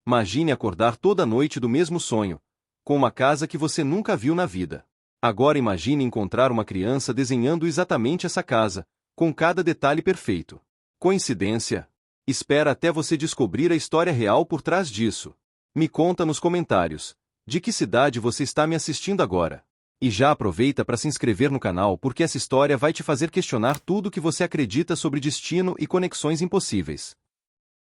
Imagine acordar toda noite do mesmo sonho, com uma casa que você nunca viu na vida. Agora imagine encontrar uma criança desenhando exatamente essa casa, com cada detalhe perfeito. Coincidência? Espera até você descobrir a história real por trás disso. Me conta nos comentários. De que cidade você está me assistindo agora? E já aproveita para se inscrever no canal porque essa história vai te fazer questionar tudo o que você acredita sobre destino e conexões impossíveis.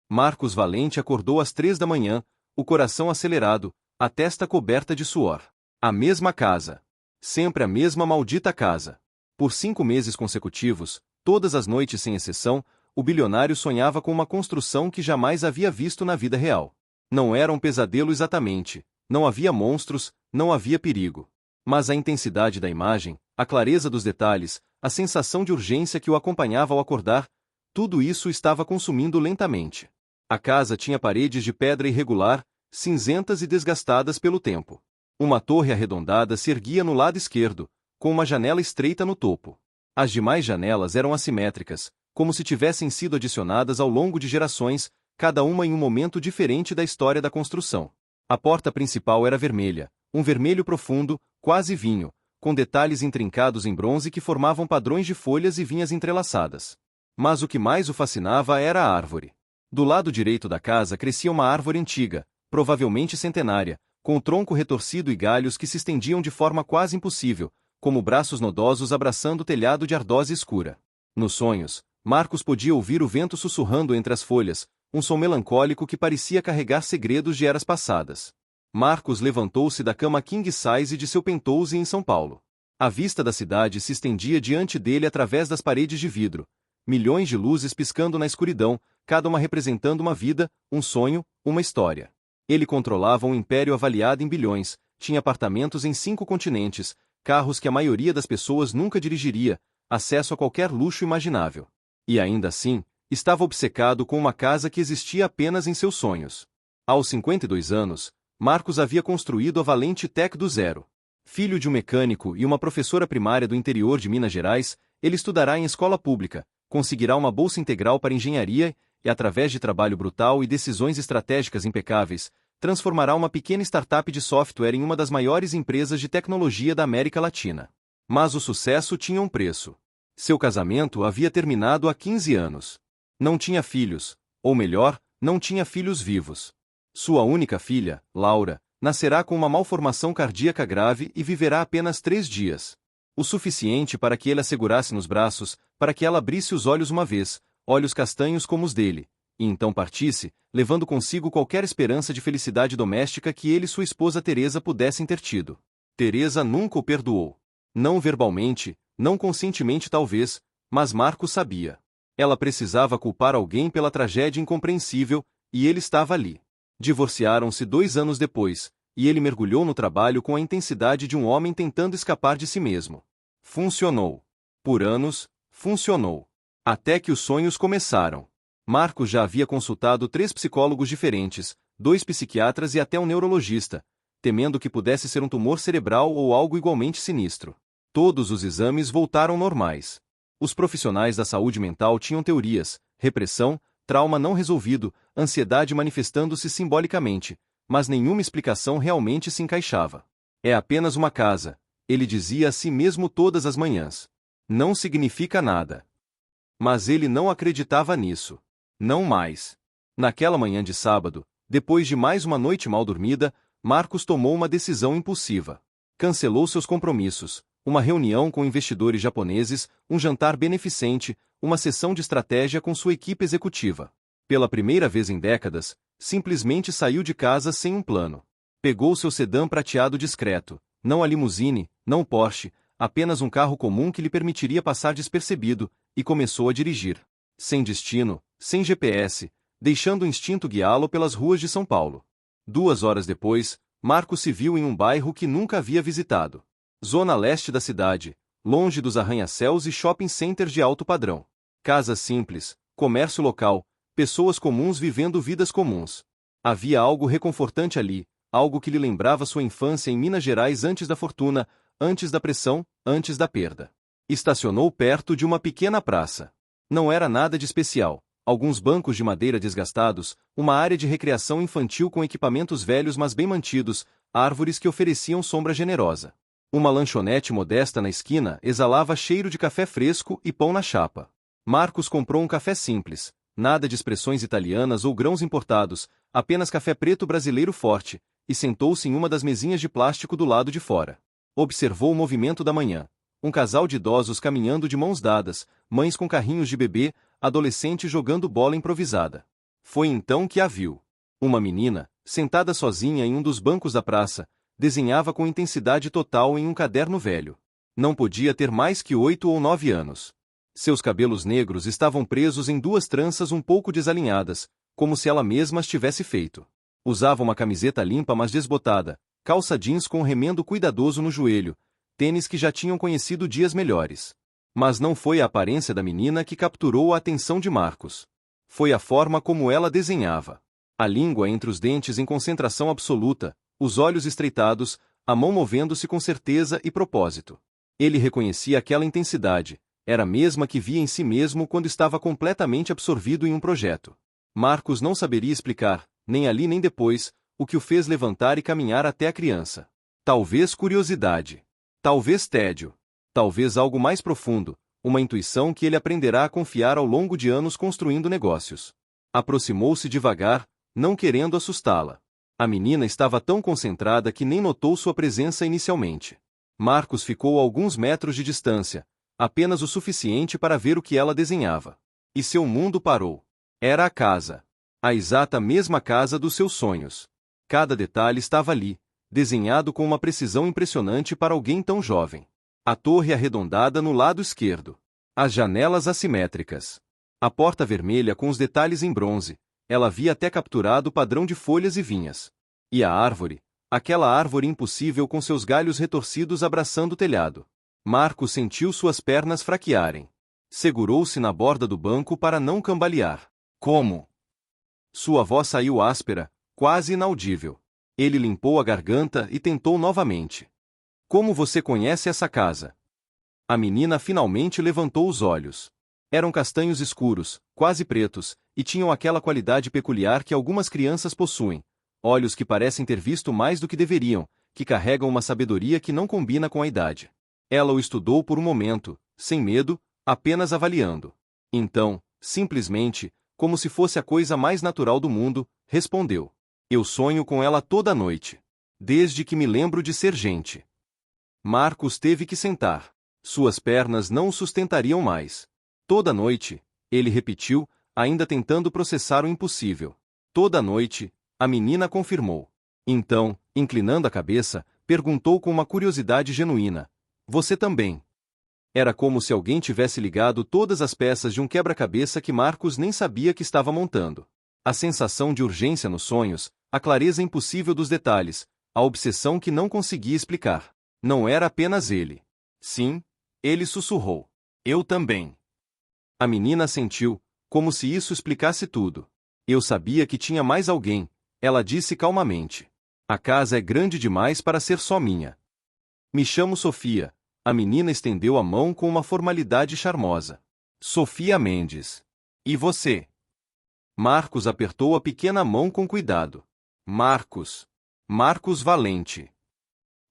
Marcos Valente acordou às 3 da manhã, o coração acelerado, a testa coberta de suor. A mesma casa. Sempre a mesma maldita casa. Por 5 meses consecutivos, todas as noites sem exceção, o bilionário sonhava com uma construção que jamais havia visto na vida real. Não era um pesadelo exatamente, não havia monstros, não havia perigo. Mas a intensidade da imagem, a clareza dos detalhes, a sensação de urgência que o acompanhava ao acordar, tudo isso estava consumindo lentamente. A casa tinha paredes de pedra irregular, cinzentas e desgastadas pelo tempo. Uma torre arredondada se erguia no lado esquerdo, com uma janela estreita no topo. As demais janelas eram assimétricas, como se tivessem sido adicionadas ao longo de gerações, cada uma em um momento diferente da história da construção. A porta principal era vermelha, um vermelho profundo, quase vinho, com detalhes intrincados em bronze que formavam padrões de folhas e vinhas entrelaçadas. Mas o que mais o fascinava era a árvore. Do lado direito da casa crescia uma árvore antiga, provavelmente centenária, com o tronco retorcido e galhos que se estendiam de forma quase impossível, como braços nodosos abraçando o telhado de ardósia escura. Nos sonhos, Marcos podia ouvir o vento sussurrando entre as folhas, um som melancólico que parecia carregar segredos de eras passadas. Marcos levantou-se da cama king size de seu penthouse em São Paulo. A vista da cidade se estendia diante dele através das paredes de vidro, milhões de luzes piscando na escuridão, cada uma representando uma vida, um sonho, uma história. Ele controlava um império avaliado em bilhões, tinha apartamentos em 5 continentes, carros que a maioria das pessoas nunca dirigiria, acesso a qualquer luxo imaginável. E ainda assim, estava obcecado com uma casa que existia apenas em seus sonhos. Aos 52 anos, Marcos havia construído a Valente Tech do zero. Filho de um mecânico e uma professora primária do interior de Minas Gerais, ele estudará em escola pública, conseguirá uma bolsa integral para engenharia e, através de trabalho brutal e decisões estratégicas impecáveis, transformará uma pequena startup de software em uma das maiores empresas de tecnologia da América Latina. Mas o sucesso tinha um preço. Seu casamento havia terminado há 15 anos. Não tinha filhos, ou melhor, não tinha filhos vivos. Sua única filha, Laura, nascerá com uma malformação cardíaca grave e viverá apenas 3 dias. O suficiente para que ele a segurasse nos braços, para que ela abrisse os olhos uma vez, olhos castanhos como os dele, e então partisse, levando consigo qualquer esperança de felicidade doméstica que ele e sua esposa Teresa pudessem ter tido. Teresa nunca o perdoou. Não verbalmente, não conscientemente talvez, mas Marcos sabia. Ela precisava culpar alguém pela tragédia incompreensível, e ele estava ali. Divorciaram-se 2 anos depois, e ele mergulhou no trabalho com a intensidade de um homem tentando escapar de si mesmo. Funcionou. Por anos, funcionou. Até que os sonhos começaram. Marcos já havia consultado 3 psicólogos diferentes, 2 psiquiatras e até um neurologista, temendo que pudesse ser um tumor cerebral ou algo igualmente sinistro. Todos os exames voltaram normais. Os profissionais da saúde mental tinham teorias: repressão, trauma não resolvido, ansiedade manifestando-se simbolicamente, mas nenhuma explicação realmente se encaixava. É apenas uma casa, ele dizia a si mesmo todas as manhãs. Não significa nada. Mas ele não acreditava nisso. Não mais. Naquela manhã de sábado, depois de mais uma noite mal dormida, Marcos tomou uma decisão impulsiva. Cancelou seus compromissos, uma reunião com investidores japoneses, um jantar beneficente, uma sessão de estratégia com sua equipe executiva. Pela primeira vez em décadas, simplesmente saiu de casa sem um plano. Pegou seu sedã prateado discreto, não a limusine, não Porsche, apenas um carro comum que lhe permitiria passar despercebido, e começou a dirigir. Sem destino, sem GPS, deixando o instinto guiá-lo pelas ruas de São Paulo. 2 horas depois, Marcos se viu em um bairro que nunca havia visitado. Zona leste da cidade, longe dos arranha-céus e shopping centers de alto padrão. Casas simples, comércio local, pessoas comuns vivendo vidas comuns. Havia algo reconfortante ali, algo que lhe lembrava sua infância em Minas Gerais antes da fortuna, antes da pressão, antes da perda. Estacionou perto de uma pequena praça. Não era nada de especial, alguns bancos de madeira desgastados, uma área de recreação infantil com equipamentos velhos mas bem mantidos, árvores que ofereciam sombra generosa. Uma lanchonete modesta na esquina exalava cheiro de café fresco e pão na chapa. Marcos comprou um café simples, nada de expressões italianas ou grãos importados, apenas café preto brasileiro forte, e sentou-se em uma das mesinhas de plástico do lado de fora. Observou o movimento da manhã. Um casal de idosos caminhando de mãos dadas, mães com carrinhos de bebê, adolescente jogando bola improvisada. Foi então que a viu. Uma menina, sentada sozinha em um dos bancos da praça, desenhava com intensidade total em um caderno velho. Não podia ter mais que 8 ou 9 anos. Seus cabelos negros estavam presos em duas tranças um pouco desalinhadas, como se ela mesma as tivesse feito. Usava uma camiseta limpa mas desbotada, calça jeans com um remendo cuidadoso no joelho, tênis que já tinham conhecido dias melhores. Mas não foi a aparência da menina que capturou a atenção de Marcos. Foi a forma como ela desenhava. A língua entre os dentes em concentração absoluta, os olhos estreitados, a mão movendo-se com certeza e propósito. Ele reconhecia aquela intensidade, era a mesma que via em si mesmo quando estava completamente absorvido em um projeto. Marcos não saberia explicar, nem ali nem depois, o que o fez levantar e caminhar até a criança. Talvez curiosidade. Talvez tédio. Talvez algo mais profundo, uma intuição que ele aprenderá a confiar ao longo de anos construindo negócios. Aproximou-se devagar, não querendo assustá-la. A menina estava tão concentrada que nem notou sua presença inicialmente. Marcos ficou a alguns metros de distância, apenas o suficiente para ver o que ela desenhava. E seu mundo parou. Era a casa. A exata mesma casa dos seus sonhos. Cada detalhe estava ali, desenhado com uma precisão impressionante para alguém tão jovem. A torre arredondada no lado esquerdo. As janelas assimétricas. A porta vermelha com os detalhes em bronze. Ela havia até capturado o padrão de folhas e vinhas. E a árvore, aquela árvore impossível com seus galhos retorcidos abraçando o telhado. Marcos sentiu suas pernas fraquearem. Segurou-se na borda do banco para não cambalear. Como? Sua voz saiu áspera, quase inaudível. Ele limpou a garganta e tentou novamente. Como você conhece essa casa? A menina finalmente levantou os olhos. Eram castanhos escuros, quase pretos, e tinham aquela qualidade peculiar que algumas crianças possuem. Olhos que parecem ter visto mais do que deveriam, que carregam uma sabedoria que não combina com a idade. Ela o estudou por um momento, sem medo, apenas avaliando. Então, simplesmente, como se fosse a coisa mais natural do mundo, respondeu. Eu sonho com ela toda noite. Desde que me lembro de ser gente. Marcos teve que sentar. Suas pernas não o sustentariam mais. Toda noite, ele repetiu, ainda tentando processar o impossível. Toda noite, a menina confirmou. Então, inclinando a cabeça, perguntou com uma curiosidade genuína. Você também? Era como se alguém tivesse ligado todas as peças de um quebra-cabeça que Marcos nem sabia que estava montando. A sensação de urgência nos sonhos, a clareza impossível dos detalhes, a obsessão que não conseguia explicar. Não era apenas ele. Sim, ele sussurrou. Eu também. A menina assentiu, como se isso explicasse tudo. Eu sabia que tinha mais alguém, ela disse calmamente. A casa é grande demais para ser só minha. Me chamo Sofia. A menina estendeu a mão com uma formalidade charmosa. Sofia Mendes. E você? Marcos apertou a pequena mão com cuidado. Marcos. Marcos Valente.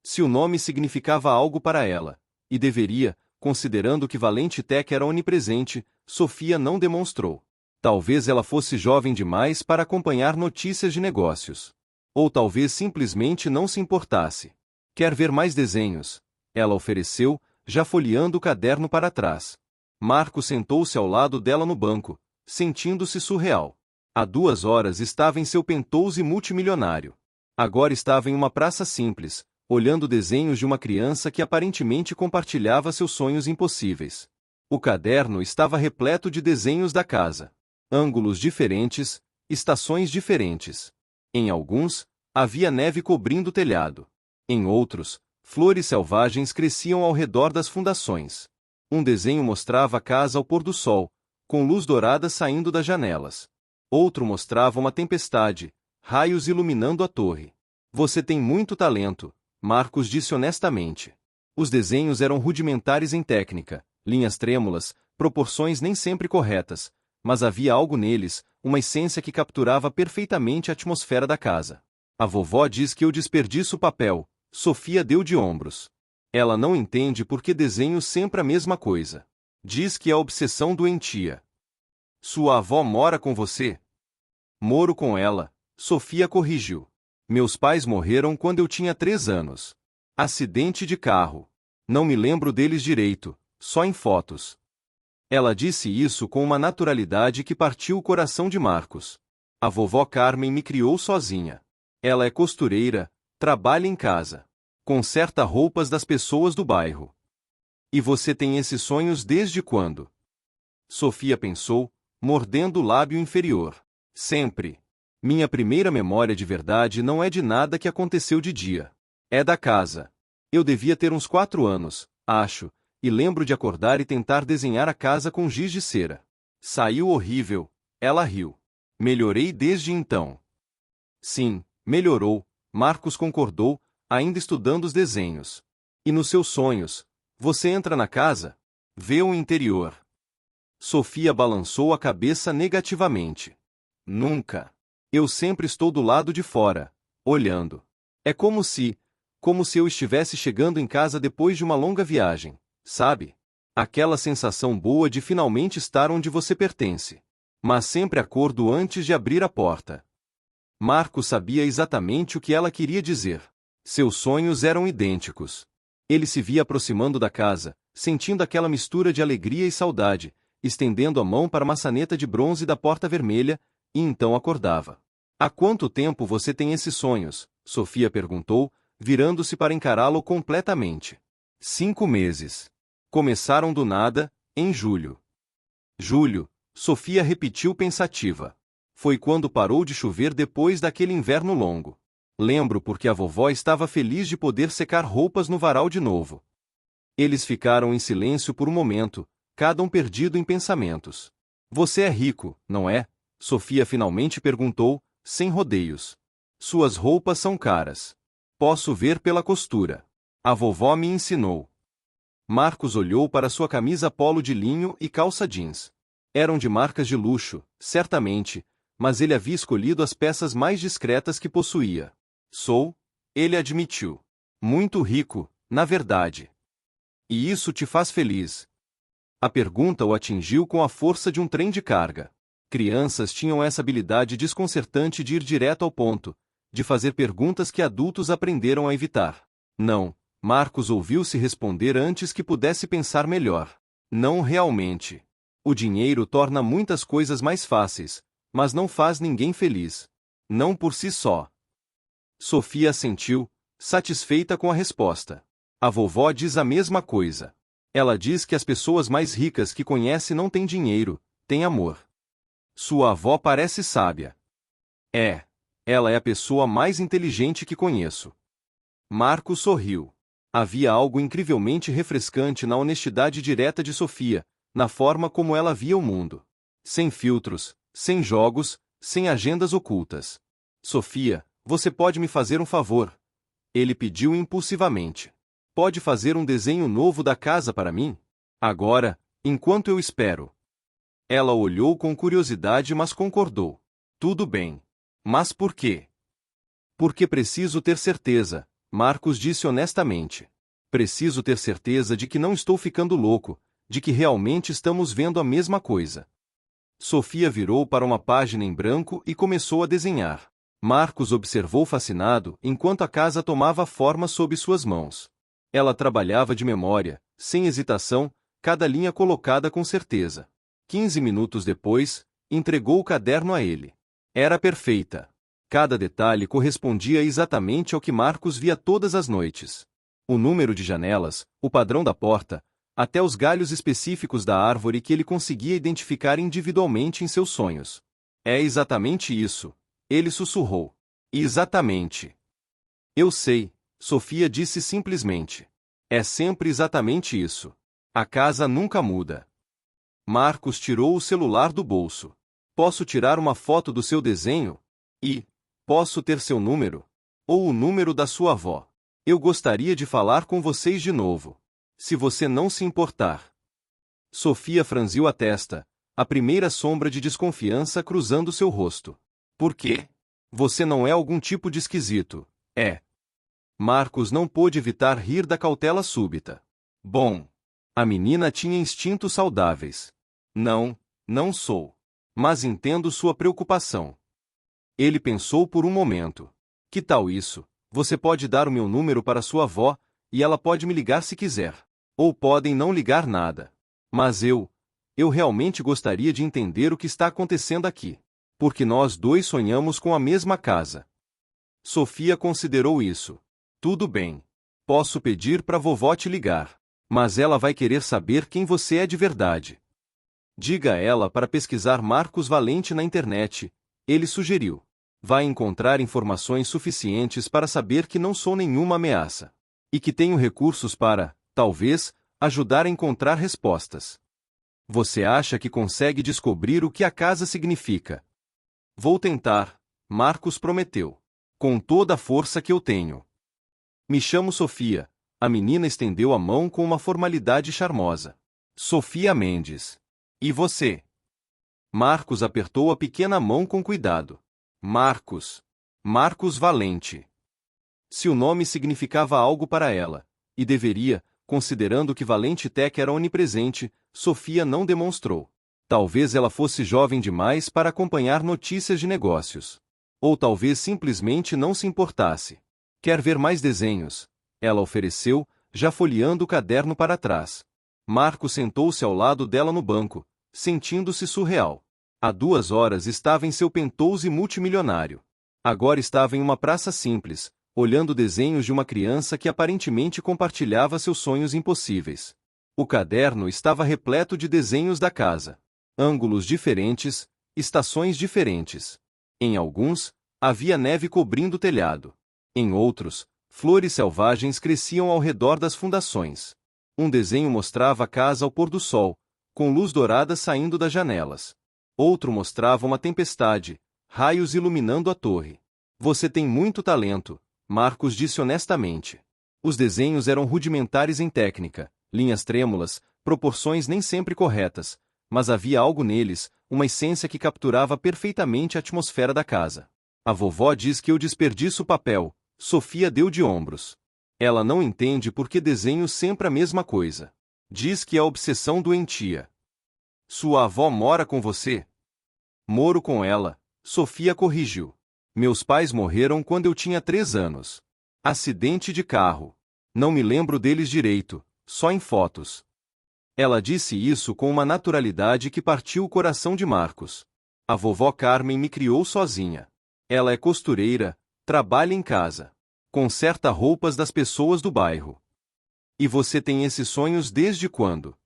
Se o nome significava algo para ela, e deveria, considerando que Valente Tech era onipresente, Sofia não demonstrou. Talvez ela fosse jovem demais para acompanhar notícias de negócios. Ou talvez simplesmente não se importasse. Quer ver mais desenhos? Ela ofereceu, já folheando o caderno para trás. Marcos sentou-se ao lado dela no banco, sentindo-se surreal. Há 2 horas estava em seu penthouse multimilionário. Agora estava em uma praça simples, olhando desenhos de uma criança que aparentemente compartilhava seus sonhos impossíveis. O caderno estava repleto de desenhos da casa. Ângulos diferentes, estações diferentes. Em alguns, havia neve cobrindo o telhado. Em outros, flores selvagens cresciam ao redor das fundações. Um desenho mostrava a casa ao pôr do sol, com luz dourada saindo das janelas. Outro mostrava uma tempestade, raios iluminando a torre. Você tem muito talento, Marcos disse honestamente. Os desenhos eram rudimentares em técnica, linhas trêmulas, proporções nem sempre corretas, mas havia algo neles, uma essência que capturava perfeitamente a atmosfera da casa. A vovó diz que eu desperdiço o papel. Sofia deu de ombros. Ela não entende por que desenho sempre a mesma coisa. Diz que é obsessão doentia. Sua avó mora com você? Moro com ela, Sofia corrigiu. Meus pais morreram quando eu tinha 3 anos. Acidente de carro. Não me lembro deles direito, só em fotos. Ela disse isso com uma naturalidade que partiu o coração de Marcos. A vovó Carmen me criou sozinha. Ela é costureira, trabalha em casa. Conserta roupas das pessoas do bairro. E você tem esses sonhos desde quando? Sofia pensou, mordendo o lábio inferior. Sempre. Minha primeira memória de verdade não é de nada que aconteceu de dia. É da casa. Eu devia ter uns 4 anos, acho, e lembro de acordar e tentar desenhar a casa com giz de cera. Saiu horrível, ela riu. Melhorei desde então. Sim, melhorou, Marcos concordou, ainda estudando os desenhos. E nos seus sonhos, você entra na casa? Vê o interior. Sofia balançou a cabeça negativamente. Nunca. Eu sempre estou do lado de fora, olhando. É como se eu estivesse chegando em casa depois de uma longa viagem, sabe? Aquela sensação boa de finalmente estar onde você pertence. Mas sempre acordo antes de abrir a porta. Marco sabia exatamente o que ela queria dizer. Seus sonhos eram idênticos. Ele se via aproximando da casa, sentindo aquela mistura de alegria e saudade, estendendo a mão para a maçaneta de bronze da porta vermelha, e então acordava. Há quanto tempo você tem esses sonhos? Sofia perguntou, virando-se para encará-lo completamente. 5 meses. Começaram do nada, em julho. Julho, Sofia repetiu pensativa. Foi quando parou de chover depois daquele inverno longo. Lembro porque a vovó estava feliz de poder secar roupas no varal de novo. Eles ficaram em silêncio por um momento, cada um perdido em pensamentos. Você é rico, não é? Sofia finalmente perguntou, sem rodeios. Suas roupas são caras. Posso ver pela costura. A vovó me ensinou. Marcos olhou para sua camisa polo de linho e calça jeans. Eram de marcas de luxo, certamente, mas ele havia escolhido as peças mais discretas que possuía. Sou, ele admitiu. Muito rico, na verdade. E isso te faz feliz? A pergunta o atingiu com a força de um trem de carga. Crianças tinham essa habilidade desconcertante de ir direto ao ponto, de fazer perguntas que adultos aprenderam a evitar. Não, Marcos ouviu-se responder antes que pudesse pensar melhor. Não realmente. O dinheiro torna muitas coisas mais fáceis, mas não faz ninguém feliz. Não por si só. Sofia assentiu, satisfeita com a resposta. A vovó diz a mesma coisa. Ela diz que as pessoas mais ricas que conhece não têm dinheiro, têm amor. Sua avó parece sábia. Ela é a pessoa mais inteligente que conheço. Marco sorriu. Havia algo incrivelmente refrescante na honestidade direta de Sofia, na forma como ela via o mundo. Sem filtros, sem jogos, sem agendas ocultas. Sofia, você pode me fazer um favor? Ele pediu impulsivamente. Pode fazer um desenho novo da casa para mim? Agora, enquanto eu espero. Ela olhou com curiosidade, mas concordou. Tudo bem. Mas por quê? Porque preciso ter certeza, Marcos disse honestamente. Preciso ter certeza de que não estou ficando louco, de que realmente estamos vendo a mesma coisa. Sofia virou para uma página em branco e começou a desenhar. Marcos observou fascinado enquanto a casa tomava forma sob suas mãos. Ela trabalhava de memória, sem hesitação, cada linha colocada com certeza. 15 minutos depois, entregou o caderno a ele. Era perfeita. Cada detalhe correspondia exatamente ao que Marcos via todas as noites. O número de janelas, o padrão da porta, até os galhos específicos da árvore que ele conseguia identificar individualmente em seus sonhos. É exatamente isso. Ele sussurrou. Exatamente. Eu sei, Sofia disse simplesmente. É sempre exatamente isso. A casa nunca muda. Marcos tirou o celular do bolso. Posso tirar uma foto do seu desenho? E, posso ter seu número? Ou o número da sua avó? Eu gostaria de falar com vocês de novo. Se você não se importar. Sofia franziu a testa, a primeira sombra de desconfiança cruzando seu rosto. Por quê? Você não é algum tipo de esquisito, é? Marcos não pôde evitar rir da cautela súbita. Bom, a menina tinha instintos saudáveis. Não, não sou. Mas entendo sua preocupação. Ele pensou por um momento. Que tal isso? Você pode dar o meu número para sua avó, e ela pode me ligar se quiser. Ou podem não ligar nada. Mas eu realmente gostaria de entender o que está acontecendo aqui. Porque nós dois sonhamos com a mesma casa. Sofia considerou isso. Tudo bem. Posso pedir para vovó te ligar. Mas ela vai querer saber quem você é de verdade. Diga a ela para pesquisar Marcos Valente na internet, ele sugeriu. Vai encontrar informações suficientes para saber que não sou nenhuma ameaça. E que tenho recursos para, talvez, ajudar a encontrar respostas. Você acha que consegue descobrir o que a casa significa? Vou tentar, Marcos prometeu. Com toda a força que eu tenho. Me chamo Sofia. A menina estendeu a mão com uma formalidade charmosa. Sofia Mendes. E você? Marcos apertou a pequena mão com cuidado. Marcos. Marcos Valente. Se o nome significava algo para ela, e deveria, considerando que Valente Tech era onipresente, Sofia não demonstrou. Talvez ela fosse jovem demais para acompanhar notícias de negócios. Ou talvez simplesmente não se importasse. Quer ver mais desenhos? Ela ofereceu, já folheando o caderno para trás. Marcos sentou-se ao lado dela no banco, sentindo-se surreal. Há 2 horas estava em seu penthouse multimilionário. Agora estava em uma praça simples, olhando desenhos de uma criança que aparentemente compartilhava seus sonhos impossíveis. O caderno estava repleto de desenhos da casa. Ângulos diferentes, estações diferentes. Em alguns, havia neve cobrindo o telhado. Em outros, flores selvagens cresciam ao redor das fundações. Um desenho mostrava a casa ao pôr do sol, com luz dourada saindo das janelas. Outro mostrava uma tempestade, raios iluminando a torre. Você tem muito talento, Marcos disse honestamente. Os desenhos eram rudimentares em técnica, linhas trêmulas, proporções nem sempre corretas, mas havia algo neles, uma essência que capturava perfeitamente a atmosfera da casa. A vovó diz que eu desperdiço papel, Sofia deu de ombros. Ela não entende por que desenho sempre a mesma coisa. Diz que é obsessão doentia. Sua avó mora com você? Moro com ela, Sofia corrigiu. Meus pais morreram quando eu tinha 3 anos. Acidente de carro. Não me lembro deles direito, só em fotos. Ela disse isso com uma naturalidade que partiu o coração de Marcos. A vovó Carmen me criou sozinha. Ela é costureira, trabalha em casa. Conserta roupas das pessoas do bairro. E você tem esses sonhos desde quando?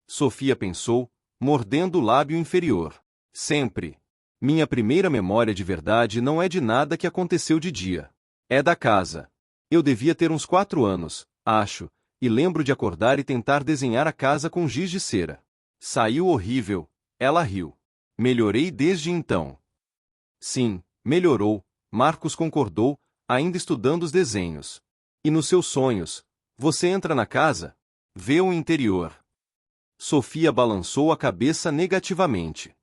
Sofia pensou, mordendo o lábio inferior. Sempre. Minha primeira memória de verdade não é de nada que aconteceu de dia. É da casa. Eu devia ter uns 4 anos, acho, e lembro de acordar e tentar desenhar a casa com giz de cera. Saiu horrível, ela riu. Melhorei desde então. Sim, melhorou, Marcos concordou, ainda estudando os desenhos. E nos seus sonhos, você entra na casa? Vê o interior. Sofia balançou a cabeça negativamente.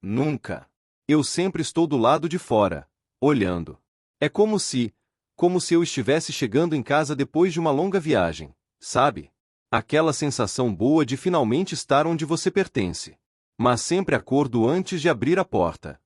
Nunca. Eu sempre estou do lado de fora, olhando. É como se eu estivesse chegando em casa depois de uma longa viagem, sabe? Aquela sensação boa de finalmente estar onde você pertence. Mas sempre acordo antes de abrir a porta.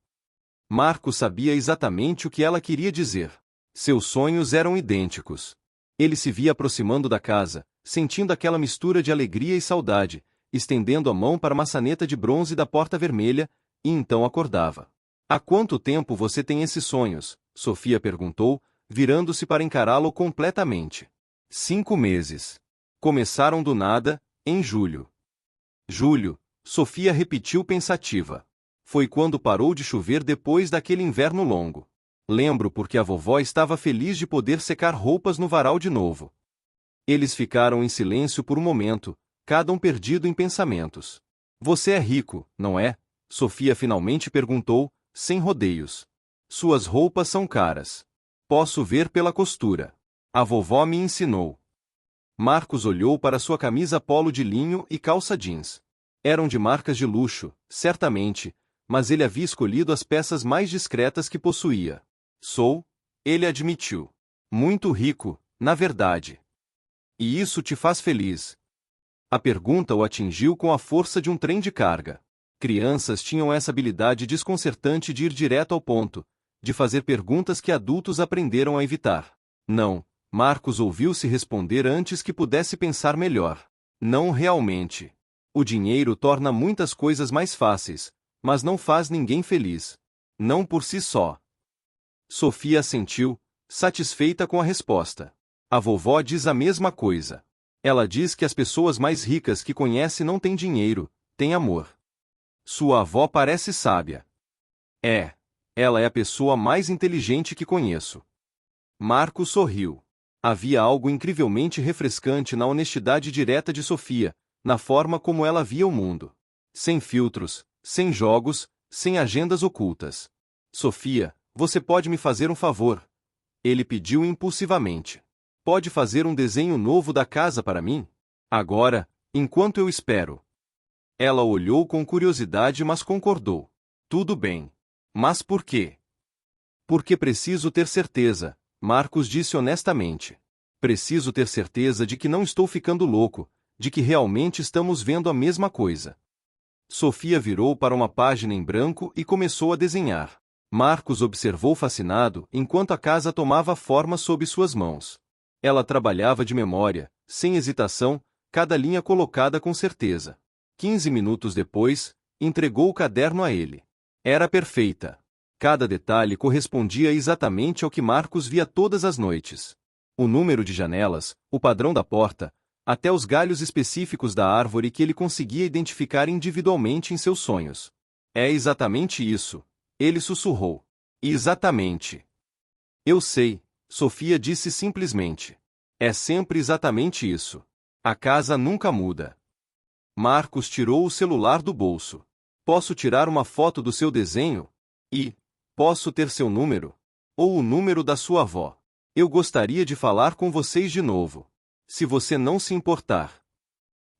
Marco sabia exatamente o que ela queria dizer. Seus sonhos eram idênticos. Ele se via aproximando da casa, sentindo aquela mistura de alegria e saudade, estendendo a mão para a maçaneta de bronze da porta vermelha, e então acordava. Há quanto tempo você tem esses sonhos? Sofia perguntou, virando-se para encará-lo completamente. 5 meses. Começaram do nada, em julho. Julho, Sofia repetiu pensativa. Foi quando parou de chover depois daquele inverno longo. Lembro porque a vovó estava feliz de poder secar roupas no varal de novo. Eles ficaram em silêncio por um momento, cada um perdido em pensamentos. Você é rico, não é? Sofia finalmente perguntou, sem rodeios. Suas roupas são caras. Posso ver pela costura. A vovó me ensinou. Marcos olhou para sua camisa polo de linho e calça jeans. Eram de marcas de luxo, certamente, mas ele havia escolhido as peças mais discretas que possuía. Sou, ele admitiu, muito rico, na verdade. E isso te faz feliz? A pergunta o atingiu com a força de um trem de carga. Crianças tinham essa habilidade desconcertante de ir direto ao ponto, de fazer perguntas que adultos aprenderam a evitar. Não, Marcos ouviu-se responder antes que pudesse pensar melhor. Não realmente. O dinheiro torna muitas coisas mais fáceis, mas não faz ninguém feliz. Não por si só. Sofia assentiu, satisfeita com a resposta. A vovó diz a mesma coisa. Ela diz que as pessoas mais ricas que conhece não têm dinheiro, têm amor. Sua avó parece sábia. Ela é a pessoa mais inteligente que conheço. Marcos sorriu. Havia algo incrivelmente refrescante na honestidade direta de Sofia, na forma como ela via o mundo. Sem filtros, sem jogos, sem agendas ocultas. Sofia, você pode me fazer um favor? Ele pediu impulsivamente. Pode fazer um desenho novo da casa para mim? Agora, enquanto eu espero. Ela olhou com curiosidade, mas concordou. Tudo bem. Mas por quê? Porque preciso ter certeza, Marcos disse honestamente. Preciso ter certeza de que não estou ficando louco, de que realmente estamos vendo a mesma coisa. Sofia virou para uma página em branco e começou a desenhar. Marcos observou fascinado enquanto a casa tomava forma sob suas mãos. Ela trabalhava de memória, sem hesitação, cada linha colocada com certeza. 15 minutos depois, entregou o caderno a ele. Era perfeita. Cada detalhe correspondia exatamente ao que Marcos via todas as noites. O número de janelas, o padrão da porta, até os galhos específicos da árvore que ele conseguia identificar individualmente em seus sonhos. É exatamente isso, ele sussurrou. Exatamente. Eu sei, Sofia disse simplesmente. É sempre exatamente isso. A casa nunca muda. Marcos tirou o celular do bolso. Posso tirar uma foto do seu desenho? E posso ter seu número? Ou o número da sua avó? Eu gostaria de falar com vocês de novo. Se você não se importar.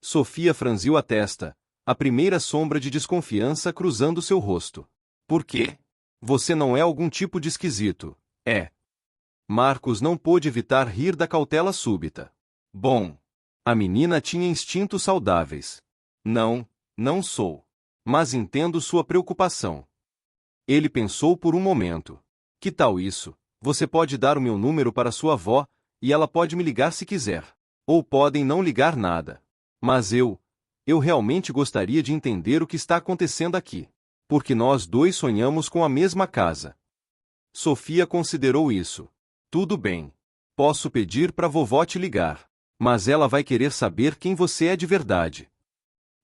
Sofia franziu a testa, a primeira sombra de desconfiança cruzando seu rosto. Por quê? Você não é algum tipo de esquisito, é? Marcos não pôde evitar rir da cautela súbita. Bom, a menina tinha instintos saudáveis. Não sou. Mas entendo sua preocupação. Ele pensou por um momento. Que tal isso? Você pode dar o meu número para sua avó, e ela pode me ligar se quiser. Ou podem não ligar nada. Mas eu realmente gostaria de entender o que está acontecendo aqui. Porque nós dois sonhamos com a mesma casa. Sofia considerou isso. Tudo bem. Posso pedir para vovó te ligar. Mas ela vai querer saber quem você é de verdade.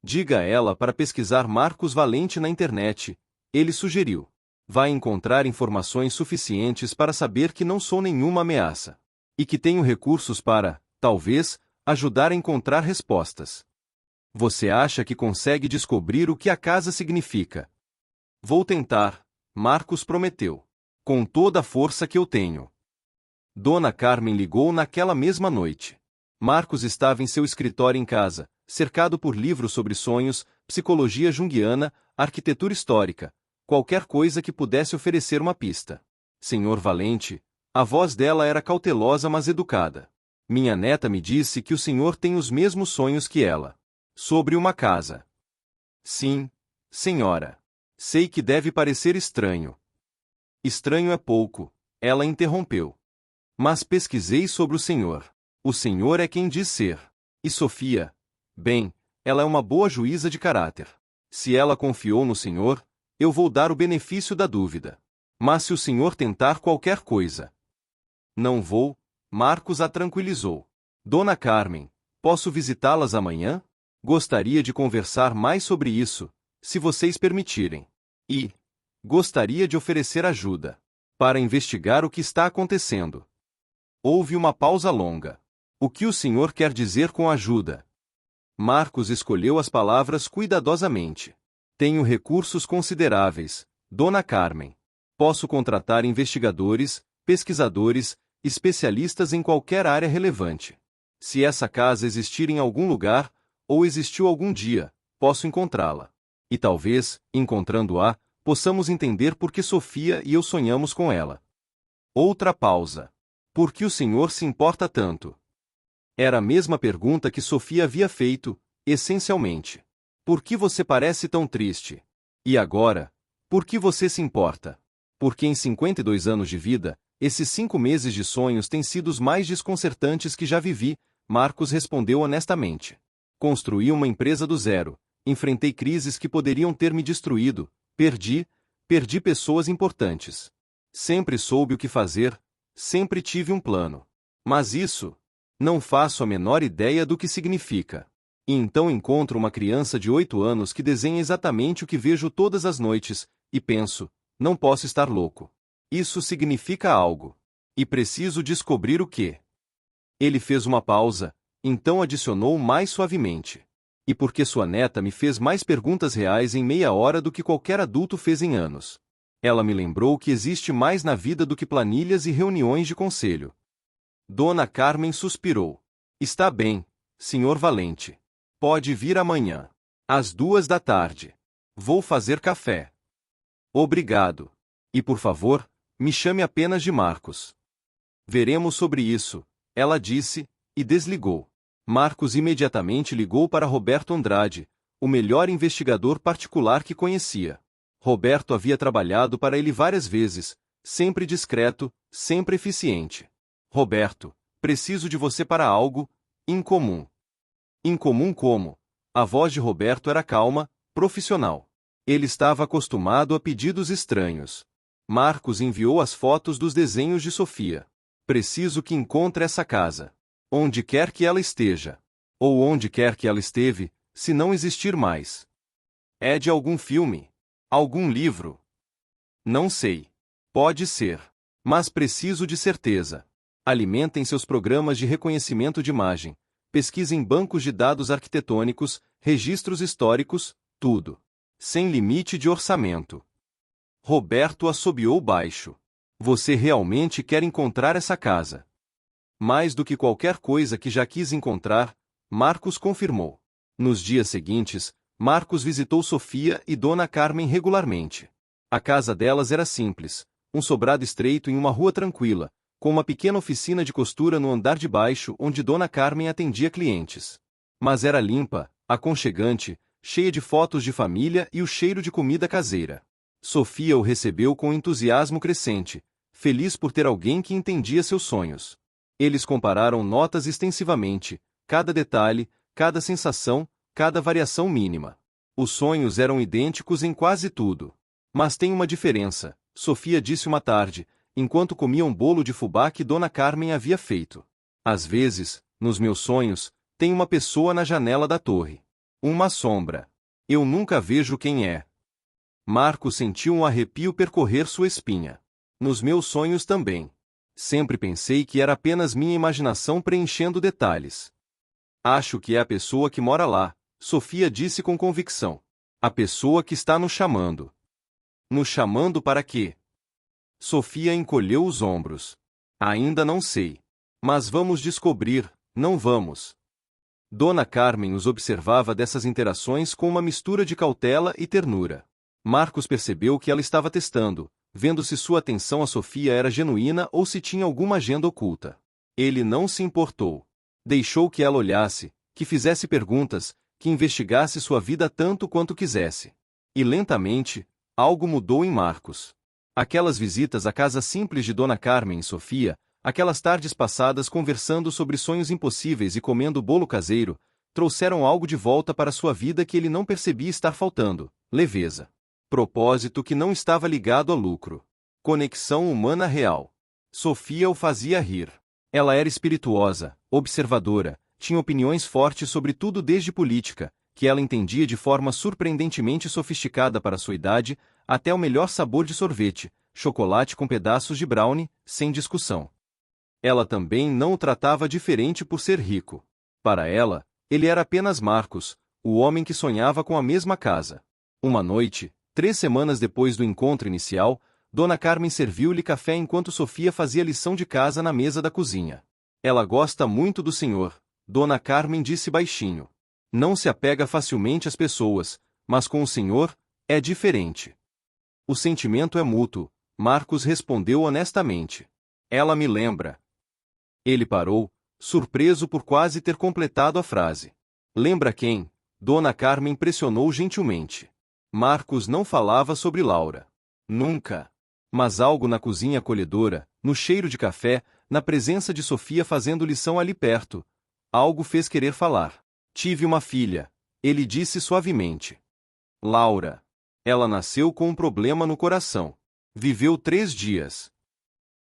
Diga a ela para pesquisar Marcos Valente na internet, ele sugeriu. Vai encontrar informações suficientes para saber que não sou nenhuma ameaça. E que tenho recursos para, talvez, ajudar a encontrar respostas. Você acha que consegue descobrir o que a casa significa? Vou tentar, Marcos prometeu. Com toda a força que eu tenho. Dona Carmen ligou naquela mesma noite. Marcos estava em seu escritório em casa, cercado por livros sobre sonhos, psicologia junguiana, arquitetura histórica, qualquer coisa que pudesse oferecer uma pista. Senhor Valente, a voz dela era cautelosa mas educada. Minha neta me disse que o senhor tem os mesmos sonhos que ela. Sobre uma casa. Sim, senhora. Sei que deve parecer estranho. Estranho é pouco, ela interrompeu. Mas pesquisei sobre o senhor. O senhor é quem diz ser. E Sofia? Bem, ela é uma boa juíza de caráter. Se ela confiou no senhor, eu vou dar o benefício da dúvida. Mas se o senhor tentar qualquer coisa. Não vou, Marcos a tranquilizou. Dona Carmen, posso visitá-las amanhã? Gostaria de conversar mais sobre isso, se vocês permitirem. E gostaria de oferecer ajuda para investigar o que está acontecendo. Houve uma pausa longa. O que o senhor quer dizer com ajuda? Marcos escolheu as palavras cuidadosamente. Tenho recursos consideráveis, Dona Carmen. Posso contratar investigadores, pesquisadores, especialistas em qualquer área relevante. Se essa casa existir em algum lugar, ou existiu algum dia, posso encontrá-la. E talvez, encontrando-a, possamos entender por que Sofia e eu sonhamos com ela. Outra pausa. Por que o senhor se importa tanto? Era a mesma pergunta que Sofia havia feito, essencialmente. Por que você parece tão triste? E agora, por que você se importa? Porque em 52 anos de vida, esses 5 meses de sonhos têm sido os mais desconcertantes que já vivi, Marcos respondeu honestamente. Construí uma empresa do zero, enfrentei crises que poderiam ter me destruído, perdi pessoas importantes. Sempre soube o que fazer, sempre tive um plano. Mas isso, não faço a menor ideia do que significa. E então encontro uma criança de 8 anos que desenha exatamente o que vejo todas as noites, e penso, não posso estar louco. Isso significa algo. E preciso descobrir o que. Ele fez uma pausa, então adicionou mais suavemente. E porque sua neta me fez mais perguntas reais em meia hora do que qualquer adulto fez em anos. Ela me lembrou que existe mais na vida do que planilhas e reuniões de conselho. Dona Carmen suspirou. Está bem, senhor Valente. Pode vir amanhã. Às 2 da tarde. Vou fazer café. Obrigado. E por favor, me chame apenas de Marcos. Veremos sobre isso, ela disse, e desligou. Marcos imediatamente ligou para Roberto Andrade, o melhor investigador particular que conhecia. Roberto havia trabalhado para ele várias vezes, sempre discreto, sempre eficiente. Roberto, preciso de você para algo incomum. Incomum como? A voz de Roberto era calma, profissional. Ele estava acostumado a pedidos estranhos. Marcos enviou as fotos dos desenhos de Sofia. Preciso que encontre essa casa. Onde quer que ela esteja. Ou onde quer que ela esteve, se não existir mais. É de algum filme? Algum livro? Não sei. Pode ser. Mas preciso de certeza. Alimentem seus programas de reconhecimento de imagem. Pesquisem bancos de dados arquitetônicos, registros históricos, tudo. Sem limite de orçamento. Roberto assobiou baixo. Você realmente quer encontrar essa casa? Mais do que qualquer coisa que já quis encontrar, Marcos confirmou. Nos dias seguintes, Marcos visitou Sofia e Dona Carmen regularmente. A casa delas era simples, um sobrado estreito em uma rua tranquila, com uma pequena oficina de costura no andar de baixo onde Dona Carmen atendia clientes. Mas era limpa, aconchegante, cheia de fotos de família e o cheiro de comida caseira. Sofia o recebeu com entusiasmo crescente, feliz por ter alguém que entendia seus sonhos. Eles compararam notas extensivamente, cada detalhe, cada sensação, cada variação mínima. Os sonhos eram idênticos em quase tudo. Mas tem uma diferença, Sofia disse uma tarde, enquanto comia um bolo de fubá que Dona Carmen havia feito. Às vezes, nos meus sonhos, tem uma pessoa na janela da torre. Uma sombra. Eu nunca vejo quem é. Marco sentiu um arrepio percorrer sua espinha. Nos meus sonhos também. Sempre pensei que era apenas minha imaginação preenchendo detalhes. Acho que é a pessoa que mora lá, Sofia disse com convicção. A pessoa que está nos chamando. Nos chamando para quê? Sofia encolheu os ombros. Ainda não sei. Mas vamos descobrir, não vamos? Dona Carmen os observava dessas interações com uma mistura de cautela e ternura. Marcos percebeu que ela estava testando, vendo se sua atenção a Sofia era genuína ou se tinha alguma agenda oculta. Ele não se importou. Deixou que ela olhasse, que fizesse perguntas, que investigasse sua vida tanto quanto quisesse. E lentamente, algo mudou em Marcos. Aquelas visitas à casa simples de Dona Carmen e Sofia, aquelas tardes passadas conversando sobre sonhos impossíveis e comendo bolo caseiro, trouxeram algo de volta para sua vida que ele não percebia estar faltando: leveza. Propósito que não estava ligado a lucro. Conexão humana real. Sofia o fazia rir. Ela era espirituosa, observadora, tinha opiniões fortes sobre tudo desde política, que ela entendia de forma surpreendentemente sofisticada para sua idade, até o melhor sabor de sorvete, chocolate com pedaços de brownie, sem discussão. Ela também não o tratava diferente por ser rico. Para ela, ele era apenas Marcos, o homem que sonhava com a mesma casa. Uma noite, 3 semanas depois do encontro inicial, Dona Carmen serviu-lhe café enquanto Sofia fazia lição de casa na mesa da cozinha. Ela gosta muito do senhor, Dona Carmen disse baixinho. Não se apega facilmente às pessoas, mas com o senhor, é diferente. O sentimento é mútuo, Marcos respondeu honestamente. Ela me lembra. Ele parou, surpreso por quase ter completado a frase. Lembra quem? Dona Carmen pressionou gentilmente. Marcos não falava sobre Laura. Nunca. Mas algo na cozinha acolhedora, no cheiro de café, na presença de Sofia fazendo lição ali perto, algo fez querer falar. Tive uma filha, ele disse suavemente. Laura. Ela nasceu com um problema no coração. Viveu 3 dias.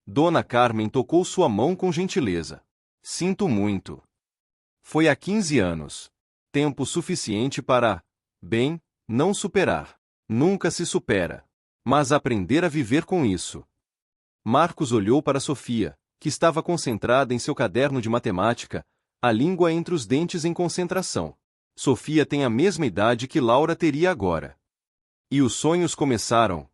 Dona Carmen tocou sua mão com gentileza. Sinto muito. Foi há 15 anos. Tempo suficiente para, bem, não superar. Nunca se supera. Mas aprender a viver com isso. Marcos olhou para Sofia, que estava concentrada em seu caderno de matemática, a língua entre os dentes em concentração. Sofia tem a mesma idade que Laura teria agora. E os sonhos começaram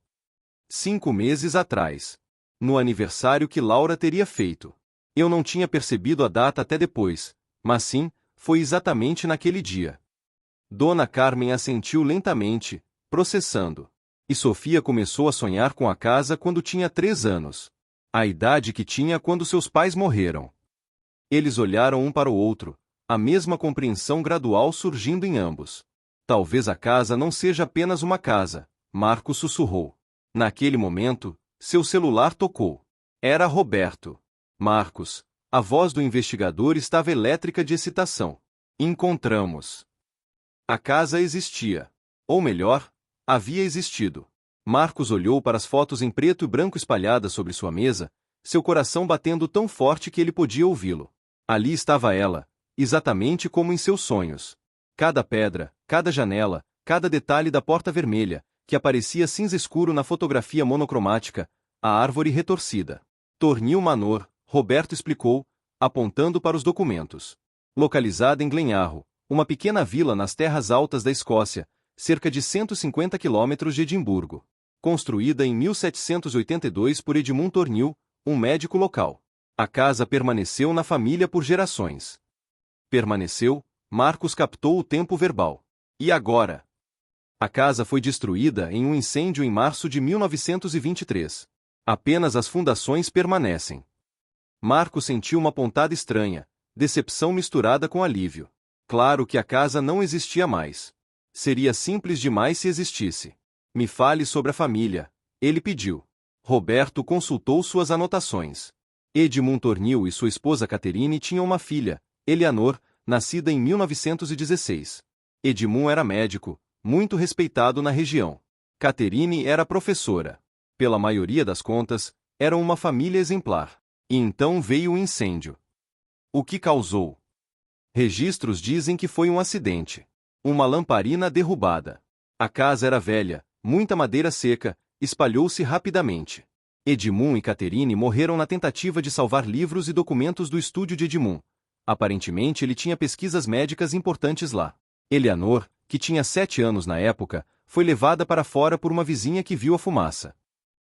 5 meses atrás. No aniversário que Laura teria feito. Eu não tinha percebido a data até depois, mas sim, foi exatamente naquele dia. Dona Carmen assentiu lentamente, processando. E Sofia começou a sonhar com a casa quando tinha 3 anos. A idade que tinha quando seus pais morreram. Eles olharam um para o outro, a mesma compreensão gradual surgindo em ambos. Talvez a casa não seja apenas uma casa, Marcos sussurrou. Naquele momento, seu celular tocou. Era Roberto. Marcos, a voz do investigador estava elétrica de excitação. Encontramos. A casa existia. Ou melhor, havia existido. Marcos olhou para as fotos em preto e branco espalhadas sobre sua mesa, seu coração batendo tão forte que ele podia ouvi-lo. Ali estava ela, exatamente como em seus sonhos. Cada pedra, cada janela, cada detalhe da porta vermelha, que aparecia cinza escuro na fotografia monocromática, a árvore retorcida. Tornil Manor, Roberto explicou, apontando para os documentos. Localizada em Glenarro, uma pequena vila nas terras altas da Escócia, cerca de 150 quilômetros de Edimburgo. Construída em 1782 por Edmund Tornil, um médico local. A casa permaneceu na família por gerações. Permaneceu, Marcos captou o tempo verbal. E agora? A casa foi destruída em um incêndio em março de 1923. Apenas as fundações permanecem. Marcos sentiu uma pontada estranha, decepção misturada com alívio. Claro que a casa não existia mais. Seria simples demais se existisse. Me fale sobre a família, ele pediu. Roberto consultou suas anotações. Edmund Tornil e sua esposa Catherine tinham uma filha, Eleanor, nascida em 1916. Edmund era médico, muito respeitado na região. Catherine era professora. Pela maioria das contas, eram uma família exemplar. E então veio o incêndio. O que causou? Registros dizem que foi um acidente. Uma lamparina derrubada. A casa era velha, muita madeira seca, espalhou-se rapidamente. Edmund e Catherine morreram na tentativa de salvar livros e documentos do estúdio de Edmund. Aparentemente ele tinha pesquisas médicas importantes lá. Eleanor, que tinha 7 anos na época, foi levada para fora por uma vizinha que viu a fumaça.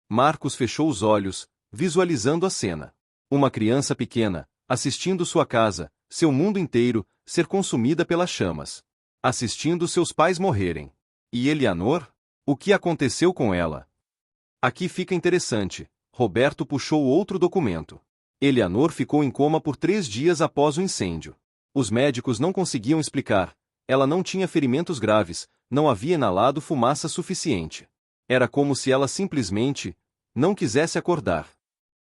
Marcos fechou os olhos, visualizando a cena. Uma criança pequena, assistindo sua casa, seu mundo inteiro, ser consumida pelas chamas. Assistindo seus pais morrerem. E Eleanor? O que aconteceu com ela? Aqui fica interessante. Roberto puxou outro documento. Eleanor ficou em coma por 3 dias após o incêndio. Os médicos não conseguiam explicar. Ela não tinha ferimentos graves, não havia inalado fumaça suficiente. Era como se ela simplesmente não quisesse acordar.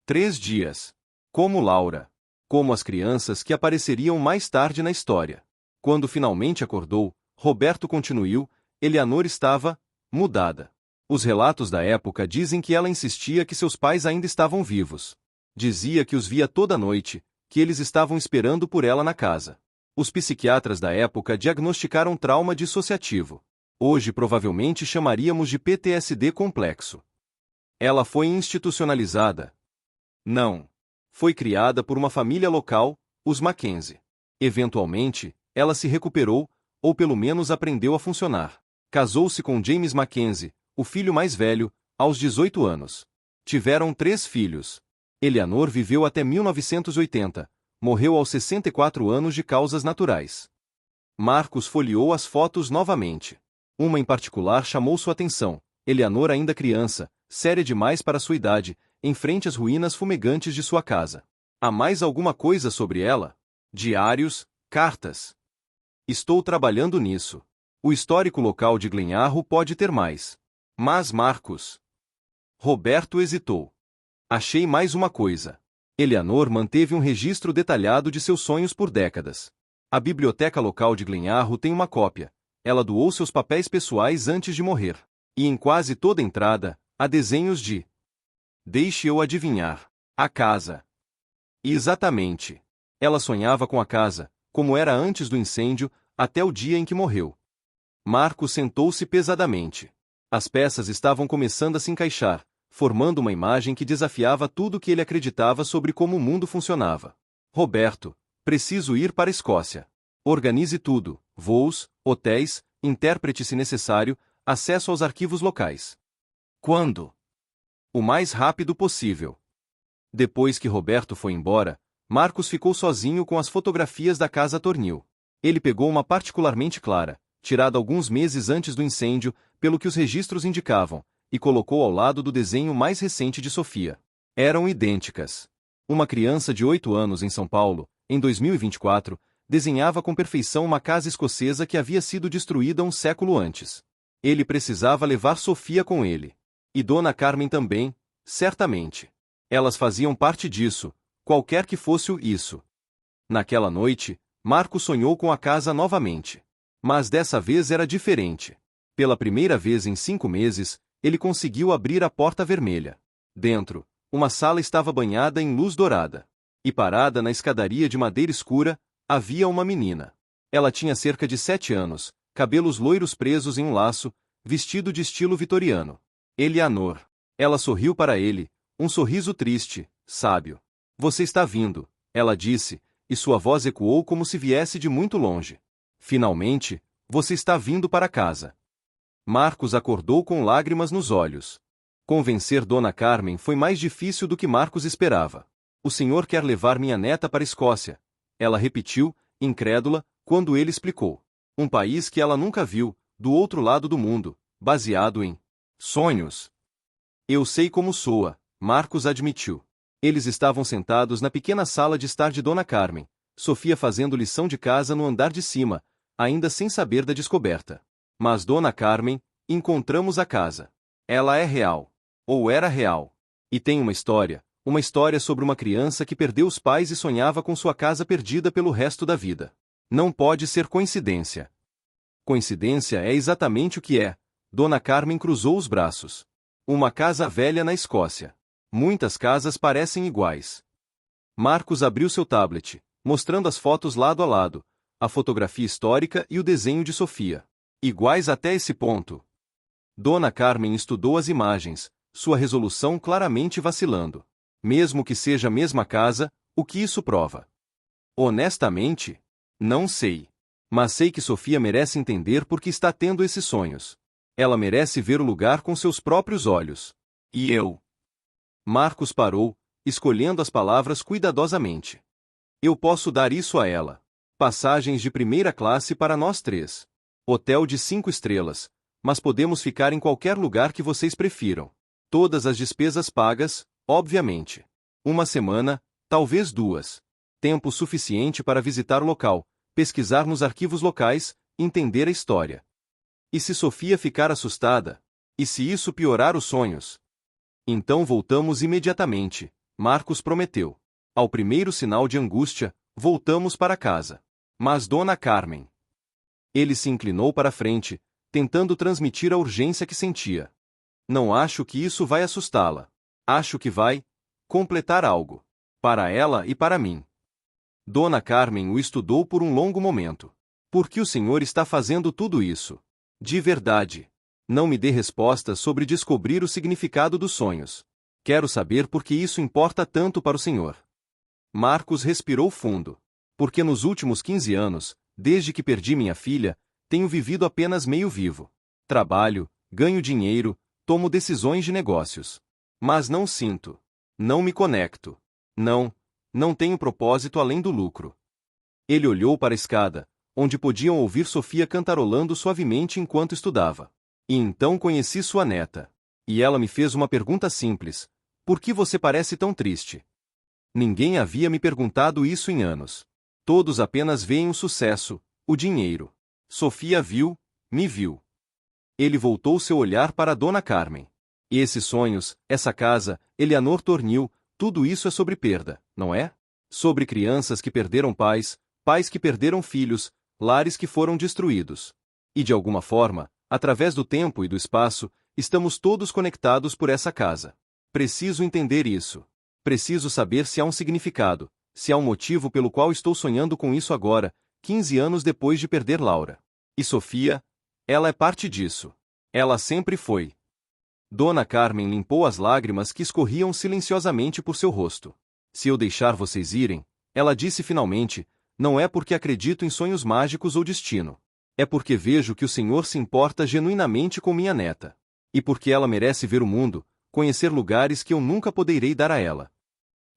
3 dias. Como Laura. Como as crianças que apareceriam mais tarde na história. Quando finalmente acordou, Roberto continuou, Eleanor estava mudada. Os relatos da época dizem que ela insistia que seus pais ainda estavam vivos. Dizia que os via toda noite, que eles estavam esperando por ela na casa. Os psiquiatras da época diagnosticaram trauma dissociativo. Hoje provavelmente chamaríamos de PTSD complexo. Ela foi institucionalizada? Não. Foi criada por uma família local, os Mackenzie. Eventualmente, ela se recuperou, ou pelo menos aprendeu a funcionar. Casou-se com James Mackenzie, o filho mais velho, aos 18 anos. Tiveram 3 filhos. Eleanor viveu até 1980, morreu aos 64 anos de causas naturais. Marcos folheou as fotos novamente. Uma em particular chamou sua atenção. Eleanor ainda criança, séria demais para sua idade, em frente às ruínas fumegantes de sua casa. Há mais alguma coisa sobre ela? Diários, cartas. Estou trabalhando nisso. O histórico local de Glenarro pode ter mais. Mas Marcos... Roberto hesitou. Achei mais uma coisa. Eleanor manteve um registro detalhado de seus sonhos por décadas. A biblioteca local de Glenarro tem uma cópia. Ela doou seus papéis pessoais antes de morrer. E em quase toda entrada, há desenhos de... Deixe-eu adivinhar. A casa. Exatamente. Ela sonhava com a casa, como era antes do incêndio, até o dia em que morreu. Marcos sentou-se pesadamente. As peças estavam começando a se encaixar, formando uma imagem que desafiava tudo o que ele acreditava sobre como o mundo funcionava. Roberto, preciso ir para a Escócia. Organize tudo, voos, hotéis, intérprete se necessário, acesso aos arquivos locais. Quando? O mais rápido possível. Depois que Roberto foi embora, Marcos ficou sozinho com as fotografias da casa Tornil. Ele pegou uma particularmente clara, tirada alguns meses antes do incêndio, pelo que os registros indicavam, e colocou ao lado do desenho mais recente de Sofia. Eram idênticas. Uma criança de 8 anos em São Paulo, em 2024, desenhava com perfeição uma casa escocesa que havia sido destruída um século antes. Ele precisava levar Sofia com ele. E Dona Carmen também, certamente. Elas faziam parte disso, qualquer que fosse o isso. Naquela noite, Marcos sonhou com a casa novamente. Mas dessa vez era diferente. Pela primeira vez em 5 meses, ele conseguiu abrir a porta vermelha. Dentro, uma sala estava banhada em luz dourada. E parada na escadaria de madeira escura, havia uma menina. Ela tinha cerca de 7 anos, cabelos loiros presos em um laço, vestido de estilo vitoriano. Eleanor. Ela sorriu para ele, um sorriso triste, sábio. Você está vindo, ela disse, e sua voz ecoou como se viesse de muito longe. Finalmente, você está vindo para casa. Marcos acordou com lágrimas nos olhos. Convencer Dona Carmen foi mais difícil do que Marcos esperava. O senhor quer levar minha neta para a Escócia. Ela repetiu, incrédula, quando ele explicou. Um país que ela nunca viu, do outro lado do mundo, baseado em sonhos. Eu sei como soa, Marcos admitiu. Eles estavam sentados na pequena sala de estar de Dona Carmen, Sofia fazendo lição de casa no andar de cima, ainda sem saber da descoberta. Mas Dona Carmen, encontramos a casa. Ela é real. Ou era real. E tem uma história sobre uma criança que perdeu os pais e sonhava com sua casa perdida pelo resto da vida. Não pode ser coincidência. Coincidência é exatamente o que é. Dona Carmen cruzou os braços. Uma casa velha na Escócia. Muitas casas parecem iguais. Marcos abriu seu tablet, mostrando as fotos lado a lado, a fotografia histórica e o desenho de Sofia. Iguais até esse ponto. Dona Carmen estudou as imagens, sua resolução claramente vacilando. Mesmo que seja a mesma casa, o que isso prova? Honestamente, não sei. Mas sei que Sofia merece entender por que está tendo esses sonhos. Ela merece ver o lugar com seus próprios olhos. E eu? Marcos parou, escolhendo as palavras cuidadosamente. Eu posso dar isso a ela. Passagens de primeira classe para nós 3. Hotel de 5 estrelas, mas podemos ficar em qualquer lugar que vocês prefiram. Todas as despesas pagas, obviamente. Uma semana, talvez 2. Tempo suficiente para visitar o local, pesquisar nos arquivos locais, entender a história. E se Sofia ficar assustada? E se isso piorar os sonhos? Então voltamos imediatamente, Marcos prometeu. Ao primeiro sinal de angústia, voltamos para casa. Mas Dona Carmen... Ele se inclinou para a frente, tentando transmitir a urgência que sentia. Não acho que isso vai assustá-la. Acho que vai completar algo. Para ela e para mim. Dona Carmen o estudou por um longo momento. Por que o senhor está fazendo tudo isso? De verdade. Não me dê respostas sobre descobrir o significado dos sonhos. Quero saber por que isso importa tanto para o senhor. Marcos respirou fundo. Porque nos últimos 15 anos, desde que perdi minha filha, tenho vivido apenas meio vivo. Trabalho, ganho dinheiro, tomo decisões de negócios. Mas não sinto. Não me conecto. Não tenho propósito além do lucro. Ele olhou para a escada, onde podiam ouvir Sofia cantarolando suavemente enquanto estudava. E então conheci sua neta. E ela me fez uma pergunta simples: por que você parece tão triste? Ninguém havia me perguntado isso em anos. Todos apenas veem o sucesso, o dinheiro. Sofia me viu. Ele voltou seu olhar para Dona Carmen. E esses sonhos, essa casa, Eleanor Tornil, tudo isso é sobre perda, não é? Sobre crianças que perderam pais, pais que perderam filhos, lares que foram destruídos. E de alguma forma, através do tempo e do espaço, estamos todos conectados por essa casa. Preciso entender isso. Preciso saber se há um significado, se há um motivo pelo qual estou sonhando com isso agora, 15 anos depois de perder Laura. E Sofia? Ela é parte disso. Ela sempre foi. Dona Carmen limpou as lágrimas que escorriam silenciosamente por seu rosto. Se eu deixar vocês irem, ela disse finalmente, não é porque acredito em sonhos mágicos ou destino. É porque vejo que o Senhor se importa genuinamente com minha neta. E porque ela merece ver o mundo, conhecer lugares que eu nunca poderei dar a ela.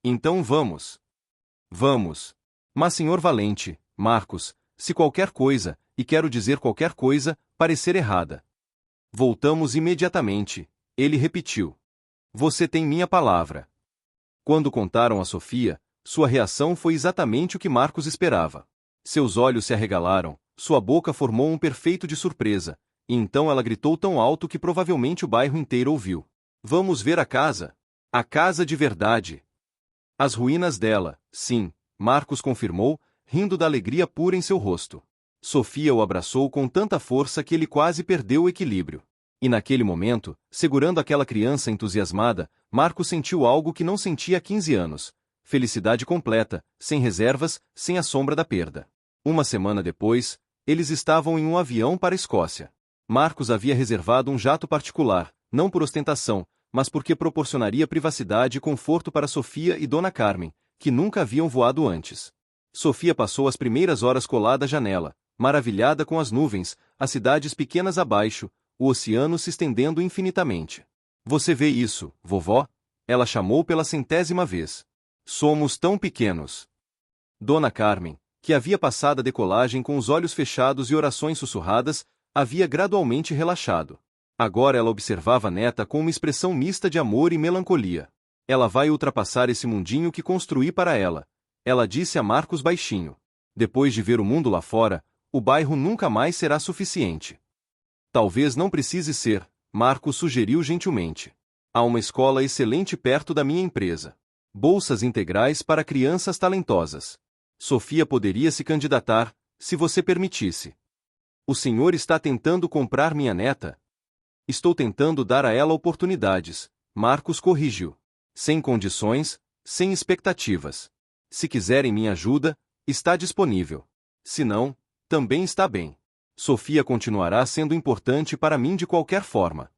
Então vamos. Vamos. Mas senhor Valente, Marcos, se qualquer coisa, e quero dizer qualquer coisa, parecer errada. Voltamos imediatamente, ele repetiu. Você tem minha palavra. Quando contaram a Sofia, sua reação foi exatamente o que Marcos esperava. Seus olhos se arregalaram, sua boca formou um perfeito de surpresa, e então ela gritou tão alto que provavelmente o bairro inteiro ouviu. Vamos ver a casa. A casa de verdade. As ruínas dela, sim, Marcos confirmou, rindo da alegria pura em seu rosto. Sofia o abraçou com tanta força que ele quase perdeu o equilíbrio. E naquele momento, segurando aquela criança entusiasmada, Marcos sentiu algo que não sentia há 15 anos. Felicidade completa, sem reservas, sem a sombra da perda. Uma semana depois, eles estavam em um avião para a Escócia. Marcos havia reservado um jato particular, não por ostentação, mas porque proporcionaria privacidade e conforto para Sofia e Dona Carmen, que nunca haviam voado antes. Sofia passou as primeiras horas colada à janela, maravilhada com as nuvens, as cidades pequenas abaixo, o oceano se estendendo infinitamente. Você vê isso, vovó? Ela chamou pela 100ª vez. Somos tão pequenos. Dona Carmen, que havia passado a decolagem com os olhos fechados e orações sussurradas, havia gradualmente relaxado. Agora ela observava a neta com uma expressão mista de amor e melancolia. Ela vai ultrapassar esse mundinho que construí para ela, ela disse a Marcos baixinho. Depois de ver o mundo lá fora, o bairro nunca mais será suficiente. Talvez não precise ser, Marcos sugeriu gentilmente. Há uma escola excelente perto da minha empresa. Bolsas integrais para crianças talentosas. Sofia poderia se candidatar, se você permitisse. O senhor está tentando comprar minha neta? Estou tentando dar a ela oportunidades, Marcos corrigiu. Sem condições, sem expectativas. Se quiserem minha ajuda, está disponível. Se não, também está bem. Sofia continuará sendo importante para mim de qualquer forma.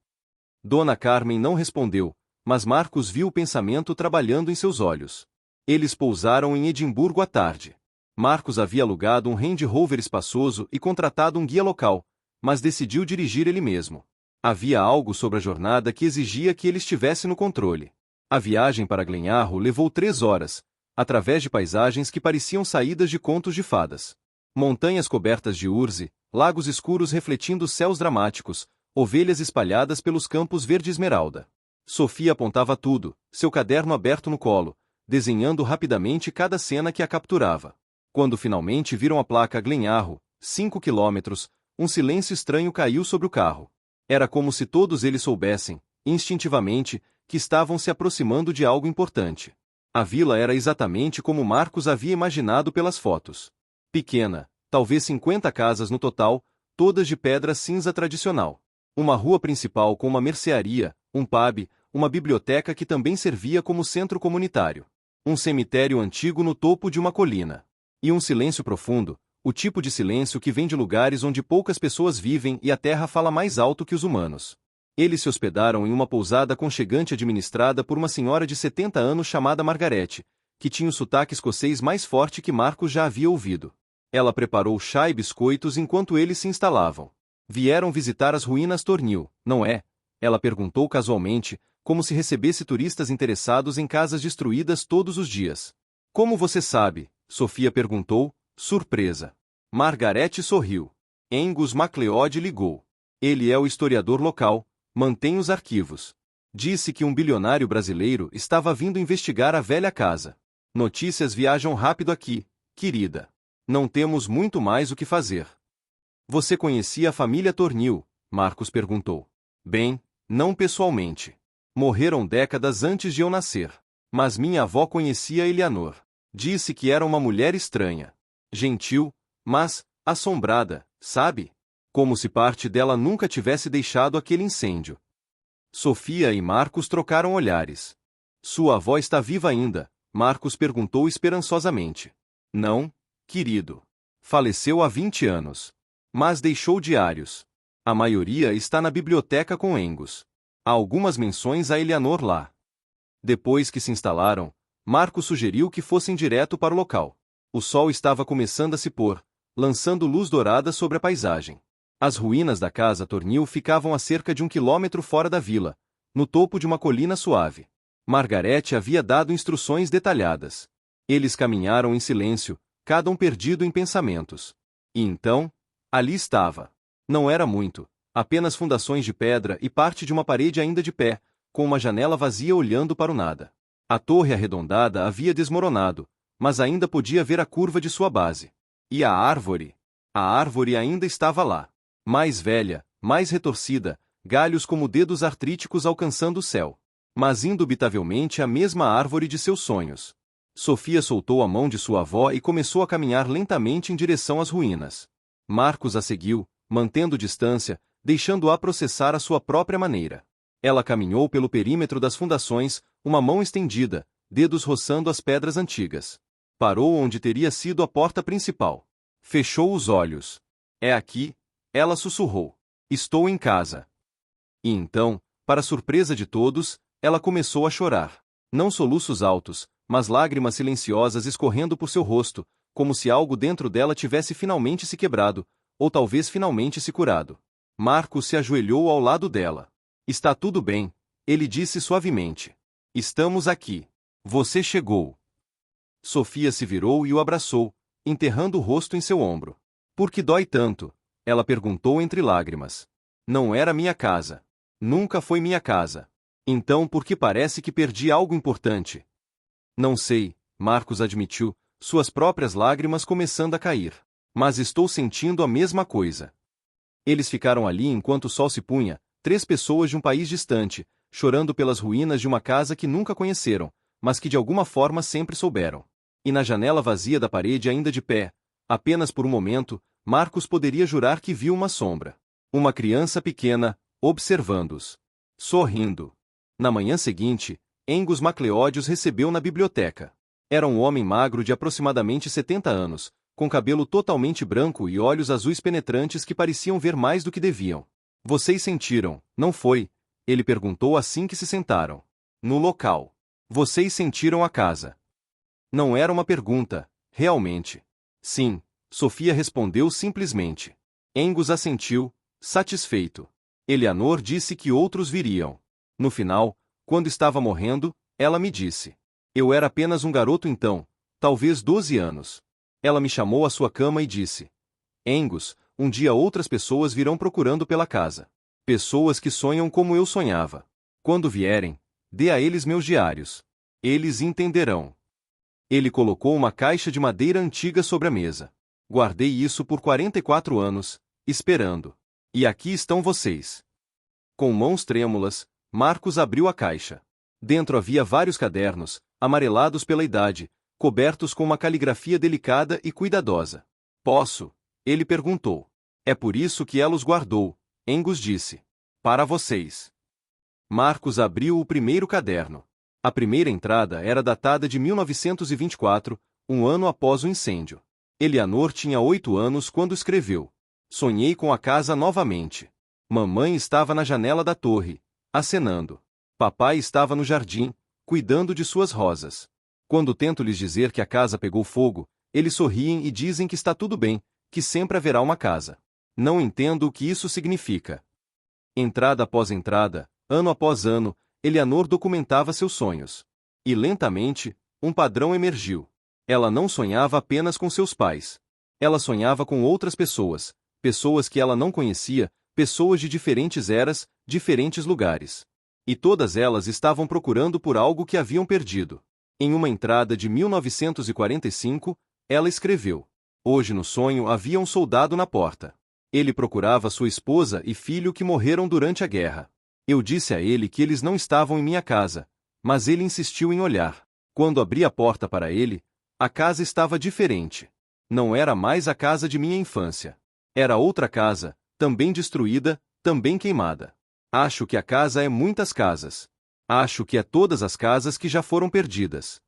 Dona Carmen não respondeu, mas Marcos viu o pensamento trabalhando em seus olhos. Eles pousaram em Edimburgo à tarde. Marcos havia alugado um Range Rover espaçoso e contratado um guia local, mas decidiu dirigir ele mesmo. Havia algo sobre a jornada que exigia que ele estivesse no controle. A viagem para Glenarro levou 3 horas, através de paisagens que pareciam saídas de contos de fadas. Montanhas cobertas de urze, lagos escuros refletindo céus dramáticos, ovelhas espalhadas pelos campos verde esmeralda. Sofia apontava tudo, seu caderno aberto no colo, desenhando rapidamente cada cena que a capturava. Quando finalmente viram a placa Glenarro, 5 quilômetros, um silêncio estranho caiu sobre o carro. Era como se todos eles soubessem, instintivamente, que estavam se aproximando de algo importante. A vila era exatamente como Marcos havia imaginado pelas fotos. Pequena, talvez 50 casas no total, todas de pedra cinza tradicional. Uma rua principal com uma mercearia, um pub, uma biblioteca que também servia como centro comunitário. Um cemitério antigo no topo de uma colina. E um silêncio profundo, o tipo de silêncio que vem de lugares onde poucas pessoas vivem e a terra fala mais alto que os humanos. Eles se hospedaram em uma pousada aconchegante administrada por uma senhora de 70 anos chamada Margarete, que tinha o sotaque escocês mais forte que Marcos já havia ouvido. Ela preparou chá e biscoitos enquanto eles se instalavam. Vieram visitar as ruínas Tornil, não é? Ela perguntou casualmente, como se recebesse turistas interessados em casas destruídas todos os dias. Como você sabe? Sofia perguntou, surpresa. Margarete sorriu. Angus MacLeod ligou. Ele é o historiador local, mantém os arquivos. Disse que um bilionário brasileiro estava vindo investigar a velha casa. Notícias viajam rápido aqui, querida. Não temos muito mais o que fazer. Você conhecia a família Tornil? Marcos perguntou. Bem, não pessoalmente. Morreram décadas antes de eu nascer. Mas minha avó conhecia Eleanor. Disse que era uma mulher estranha. Gentil, mas assombrada, sabe? Como se parte dela nunca tivesse deixado aquele incêndio. Sofia e Marcos trocaram olhares. Sua avó está viva ainda? Marcos perguntou esperançosamente. Não, querido. Faleceu há 20 anos. Mas deixou diários. A maioria está na biblioteca com Angus. Há algumas menções a Eleanor lá. Depois que se instalaram, Marcos sugeriu que fossem direto para o local. O sol estava começando a se pôr, lançando luz dourada sobre a paisagem. As ruínas da casa Tornil ficavam a cerca de 1 quilômetro fora da vila, no topo de uma colina suave. Margarete havia dado instruções detalhadas. Eles caminharam em silêncio, cada um perdido em pensamentos. E então, ali estava. Não era muito, apenas fundações de pedra e parte de uma parede ainda de pé, com uma janela vazia olhando para o nada. A torre arredondada havia desmoronado, mas ainda podia ver a curva de sua base. E a árvore? A árvore ainda estava lá. Mais velha, mais retorcida, galhos como dedos artríticos alcançando o céu. Mas indubitavelmente a mesma árvore de seus sonhos. Sofia soltou a mão de sua avó e começou a caminhar lentamente em direção às ruínas. Marcos a seguiu, mantendo distância, deixando-a processar à sua própria maneira. Ela caminhou pelo perímetro das fundações, uma mão estendida, dedos roçando as pedras antigas. Parou onde teria sido a porta principal. Fechou os olhos. É aqui, ela sussurrou. Estou em casa. E então, para surpresa de todos, ela começou a chorar. Não soluços altos, mas lágrimas silenciosas escorrendo por seu rosto, como se algo dentro dela tivesse finalmente se quebrado, ou talvez finalmente se curado. Marcos se ajoelhou ao lado dela. Está tudo bem, ele disse suavemente. Estamos aqui. Você chegou. Sofia se virou e o abraçou, enterrando o rosto em seu ombro. Por que dói tanto? Ela perguntou entre lágrimas. Não era minha casa. Nunca foi minha casa. Então por que parece que perdi algo importante? Não sei, Marcos admitiu, suas próprias lágrimas começando a cair. Mas estou sentindo a mesma coisa. Eles ficaram ali enquanto o sol se punha, 3 pessoas de um país distante, chorando pelas ruínas de uma casa que nunca conheceram, mas que de alguma forma sempre souberam. E na janela vazia da parede ainda de pé, apenas por um momento, Marcos poderia jurar que viu uma sombra. Uma criança pequena, observando-os. Sorrindo. Na manhã seguinte, Angus MacLeod os recebeu na biblioteca. Era um homem magro de aproximadamente 70 anos, com cabelo totalmente branco e olhos azuis penetrantes que pareciam ver mais do que deviam. Vocês sentiram, não foi? Ele perguntou assim que se sentaram. No local. Vocês sentiram a casa. Não era uma pergunta, realmente. Sim, Sofia respondeu simplesmente. Angus assentiu, satisfeito. Eleanor disse que outros viriam. No final, quando estava morrendo, ela me disse. Eu era apenas um garoto então, talvez 12 anos. Ela me chamou à sua cama e disse. Angus, um dia outras pessoas virão procurando pela casa. Pessoas que sonham como eu sonhava. Quando vierem, dê a eles meus diários. Eles entenderão. Ele colocou uma caixa de madeira antiga sobre a mesa. Guardei isso por 44 anos, esperando. E aqui estão vocês. Com mãos trêmulas, Marcos abriu a caixa. Dentro havia vários cadernos, amarelados pela idade, cobertos com uma caligrafia delicada e cuidadosa. Posso? Ele perguntou. É por isso que ela os guardou, Angus disse. Para vocês. Marcos abriu o primeiro caderno. A primeira entrada era datada de 1924, um ano após o incêndio. Eleanor tinha 8 anos quando escreveu. Sonhei com a casa novamente. Mamãe estava na janela da torre, acenando. Papai estava no jardim, cuidando de suas rosas. Quando tento lhes dizer que a casa pegou fogo, eles sorriem e dizem que está tudo bem, que sempre haverá uma casa. Não entendo o que isso significa. Entrada após entrada, ano após ano, Eleanor documentava seus sonhos. E lentamente, um padrão emergiu. Ela não sonhava apenas com seus pais. Ela sonhava com outras pessoas, pessoas que ela não conhecia, pessoas de diferentes eras, diferentes lugares. E todas elas estavam procurando por algo que haviam perdido. Em uma entrada de 1945, ela escreveu: Hoje no sonho havia um soldado na porta. Ele procurava sua esposa e filho que morreram durante a guerra. Eu disse a ele que eles não estavam em minha casa, mas ele insistiu em olhar. Quando abri a porta para ele, a casa estava diferente. Não era mais a casa de minha infância. Era outra casa, também destruída, também queimada. Acho que a casa é muitas casas. Acho que é todas as casas que já foram perdidas.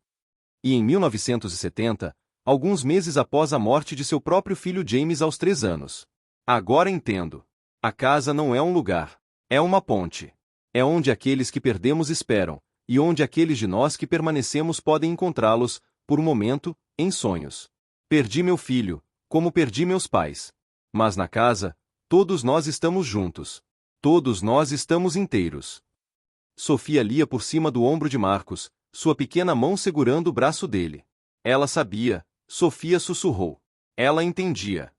E em 1970, alguns meses após a morte de seu próprio filho James aos 3 anos. Agora entendo. A casa não é um lugar. É uma ponte. É onde aqueles que perdemos esperam, e onde aqueles de nós que permanecemos podem encontrá-los, por um momento, em sonhos. Perdi meu filho, como perdi meus pais. Mas na casa, todos nós estamos juntos. Todos nós estamos inteiros. Sofia lia por cima do ombro de Marcos, sua pequena mão segurando o braço dele. Ela sabia, Sofia sussurrou. Ela entendia.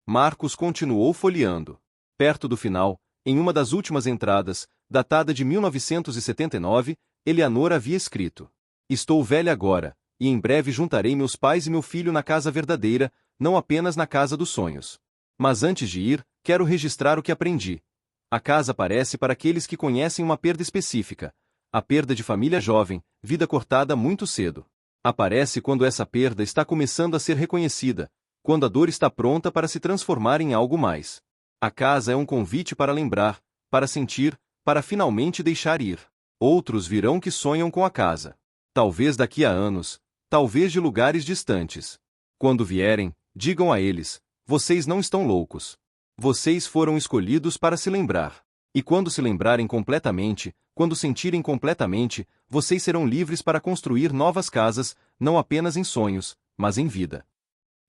Marcos continuou folheando. Perto do final, em uma das últimas entradas, datada de 1979, Eleanor havia escrito: Estou velha agora, e em breve juntarei meus pais e meu filho na casa verdadeira, não apenas na casa dos sonhos. Mas antes de ir, quero registrar o que aprendi. A casa aparece para aqueles que conhecem uma perda específica, a perda de família jovem, vida cortada muito cedo. Aparece quando essa perda está começando a ser reconhecida, quando a dor está pronta para se transformar em algo mais. A casa é um convite para lembrar, para sentir, para finalmente deixar ir. Outros virão que sonham com a casa. Talvez daqui a anos, talvez de lugares distantes. Quando vierem, digam a eles: vocês não estão loucos. Vocês foram escolhidos para se lembrar. E quando se lembrarem completamente, quando sentirem completamente, vocês serão livres para construir novas casas, não apenas em sonhos, mas em vida.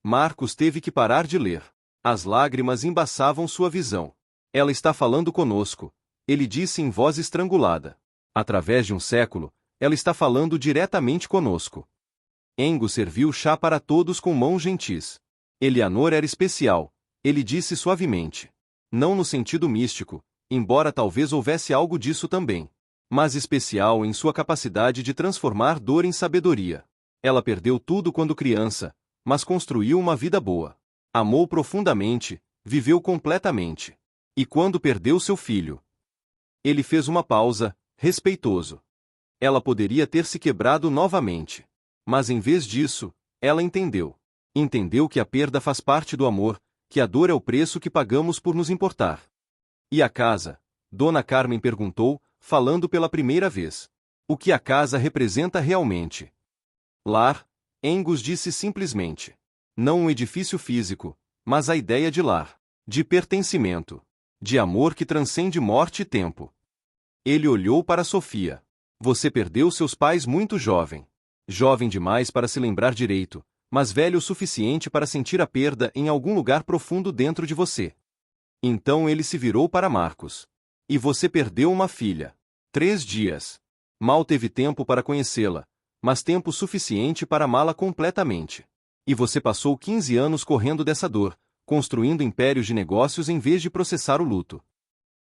Marcos teve que parar de ler. As lágrimas embaçavam sua visão. Ela está falando conosco, ele disse em voz estrangulada. Através de um século, ela está falando diretamente conosco. Engo serviu chá para todos com mãos gentis. Eleanor era especial, ele disse suavemente. Não no sentido místico, embora talvez houvesse algo disso também. Mas especial em sua capacidade de transformar dor em sabedoria. Ela perdeu tudo quando criança, mas construiu uma vida boa. Amou profundamente, viveu completamente. E quando perdeu seu filho? Ele fez uma pausa, respeitoso. Ela poderia ter se quebrado novamente. Mas em vez disso, ela entendeu. Entendeu que a perda faz parte do amor, que a dor é o preço que pagamos por nos importar. E a casa? Dona Carmen perguntou, falando pela primeira vez. O que a casa representa realmente? Lar, Angus disse simplesmente. Não um edifício físico, mas a ideia de lar, de pertencimento, de amor que transcende morte e tempo. Ele olhou para Sofia. Você perdeu seus pais muito jovem. Jovem demais para se lembrar direito, mas velho o suficiente para sentir a perda em algum lugar profundo dentro de você. Então ele se virou para Marcos. E você perdeu uma filha. 3 dias. Mal teve tempo para conhecê-la, mas tempo suficiente para amá-la completamente. E você passou 15 anos correndo dessa dor, construindo impérios de negócios em vez de processar o luto.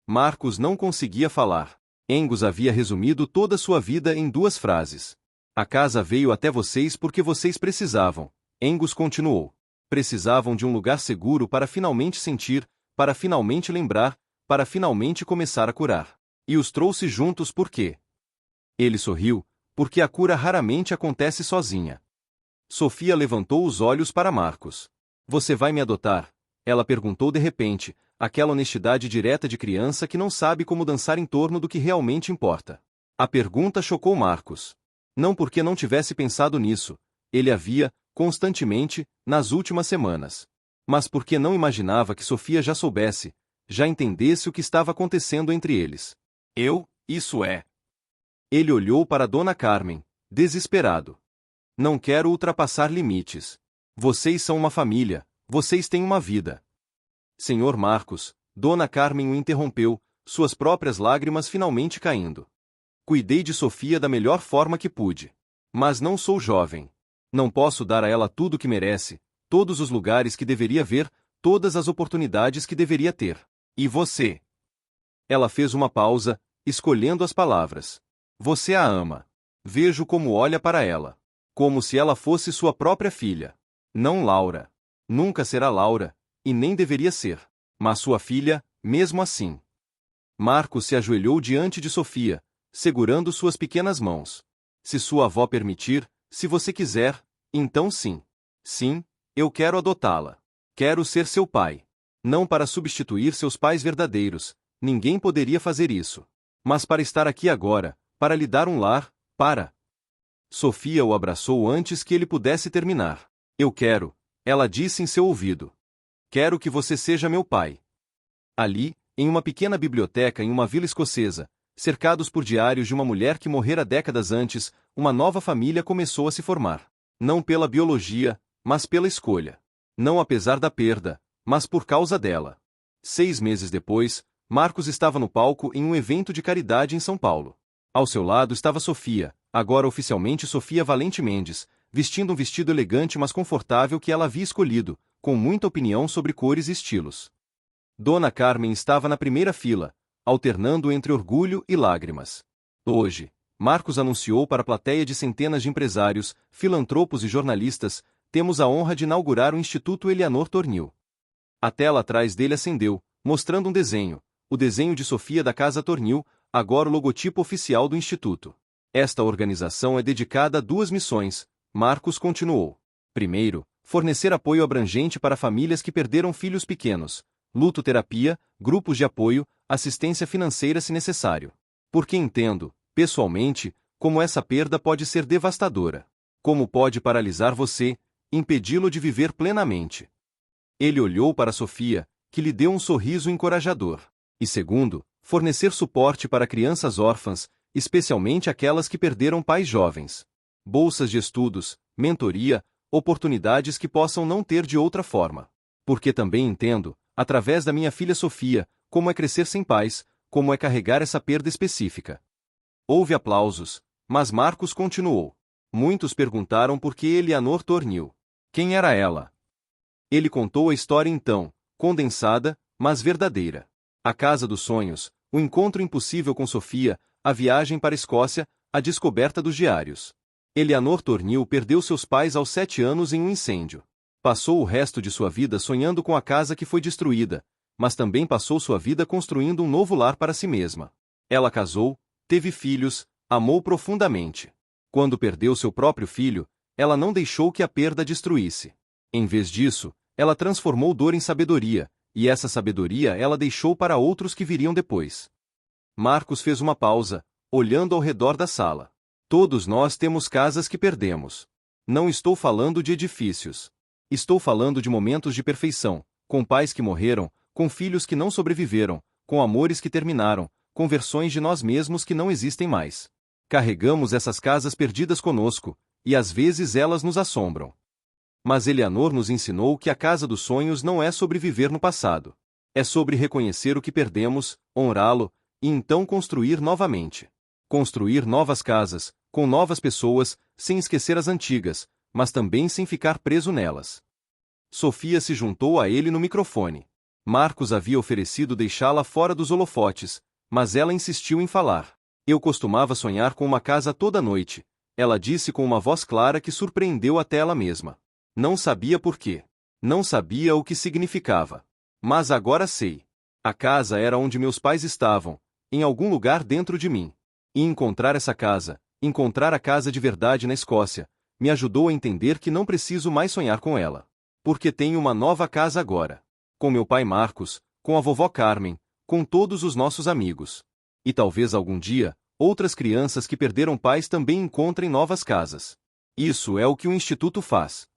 Marcos não conseguia falar. Angus havia resumido toda sua vida em 2 frases. A casa veio até vocês porque vocês precisavam. Angus continuou. Precisavam de um lugar seguro para finalmente sentir, para finalmente lembrar, para finalmente começar a curar. E os trouxe juntos por quê? Ele sorriu, porque a cura raramente acontece sozinha. Sofia levantou os olhos para Marcos. Você vai me adotar? Ela perguntou de repente, aquela honestidade direta de criança que não sabe como dançar em torno do que realmente importa. A pergunta chocou Marcos. Não porque não tivesse pensado nisso, ele havia, constantemente, nas últimas semanas. Mas porque não imaginava que Sofia já soubesse, já entendesse o que estava acontecendo entre eles. Isso é. Ele olhou para Dona Carmen, desesperado. Não quero ultrapassar limites. Vocês são uma família, vocês têm uma vida. Senhor Marcos, Dona Carmen o interrompeu, suas próprias lágrimas finalmente caindo. Cuidei de Sofia da melhor forma que pude. Mas não sou jovem. Não posso dar a ela tudo o que merece, todos os lugares que deveria ver, todas as oportunidades que deveria ter. E você? Ela fez uma pausa, escolhendo as palavras. Você a ama. Vejo como olha para ela. Como se ela fosse sua própria filha. Não Laura. Nunca será Laura, e nem deveria ser. Mas sua filha, mesmo assim. Marcos se ajoelhou diante de Sofia, segurando suas pequenas mãos. Se sua avó permitir, se você quiser, então sim. Sim, eu quero adotá-la. Quero ser seu pai. Não para substituir seus pais verdadeiros, ninguém poderia fazer isso. Mas para estar aqui agora, para lhe dar um lar, para... Sofia o abraçou antes que ele pudesse terminar. Eu quero, ela disse em seu ouvido. Quero que você seja meu pai. Ali, em uma pequena biblioteca em uma vila escocesa, cercados por diários de uma mulher que morrera décadas antes, uma nova família começou a se formar. Não pela biologia, mas pela escolha. Não apesar da perda, mas por causa dela. 6 meses depois, Marcos estava no palco em um evento de caridade em São Paulo. Ao seu lado estava Sofia, agora oficialmente Sofia Valente Mendes, vestindo um vestido elegante mas confortável que ela havia escolhido, com muita opinião sobre cores e estilos. Dona Carmen estava na primeira fila, alternando entre orgulho e lágrimas. Hoje, Marcos anunciou para a plateia de centenas de empresários, filantropos e jornalistas: temos a honra de inaugurar o Instituto Eleanor Tornil. A tela atrás dele acendeu, mostrando um desenho, o desenho de Sofia da Casa Tornil, agora o logotipo oficial do Instituto. Esta organização é dedicada a 2 missões, Marcos continuou. Primeiro, fornecer apoio abrangente para famílias que perderam filhos pequenos, luto-terapia, grupos de apoio, assistência financeira se necessário. Porque entendo, pessoalmente, como essa perda pode ser devastadora. Como pode paralisar você, impedi-lo de viver plenamente. Ele olhou para Sofia, que lhe deu um sorriso encorajador. E segundo, fornecer suporte para crianças órfãs, especialmente aquelas que perderam pais jovens. Bolsas de estudos, mentoria, oportunidades que possam não ter de outra forma. Porque também entendo, através da minha filha Sofia, como é crescer sem pais, como é carregar essa perda específica. Houve aplausos, mas Marcos continuou. Muitos perguntaram por que Eleanor Tornil. Quem era ela? Ele contou a história então, condensada, mas verdadeira. A Casa dos Sonhos, o encontro impossível com Sofia, a viagem para a Escócia, a descoberta dos diários. Eleanor Tornil perdeu seus pais aos 7 anos em um incêndio. Passou o resto de sua vida sonhando com a casa que foi destruída, mas também passou sua vida construindo um novo lar para si mesma. Ela casou, teve filhos, amou profundamente. Quando perdeu seu próprio filho, ela não deixou que a perda destruísse. Em vez disso, ela transformou dor em sabedoria, e essa sabedoria ela deixou para outros que viriam depois. Marcos fez uma pausa, olhando ao redor da sala. Todos nós temos casas que perdemos. Não estou falando de edifícios. Estou falando de momentos de perfeição, com pais que morreram, com filhos que não sobreviveram, com amores que terminaram, com versões de nós mesmos que não existem mais. Carregamos essas casas perdidas conosco, e às vezes elas nos assombram. Mas Eleanor nos ensinou que a casa dos sonhos não é sobre viver no passado. É sobre reconhecer o que perdemos, honrá-lo, e então construir novamente. Construir novas casas, com novas pessoas, sem esquecer as antigas, mas também sem ficar preso nelas. Sofia se juntou a ele no microfone. Marcos havia oferecido deixá-la fora dos holofotes, mas ela insistiu em falar. Eu costumava sonhar com uma casa toda noite, ela disse com uma voz clara que surpreendeu até ela mesma. Não sabia por quê. Não sabia o que significava. Mas agora sei. A casa era onde meus pais estavam, em algum lugar dentro de mim. E encontrar essa casa, encontrar a casa de verdade na Escócia, me ajudou a entender que não preciso mais sonhar com ela. Porque tenho uma nova casa agora. Com meu pai Marcos, com a vovó Carmen, com todos os nossos amigos. E talvez algum dia, outras crianças que perderam pais também encontrem novas casas. Isso é o que o Instituto faz.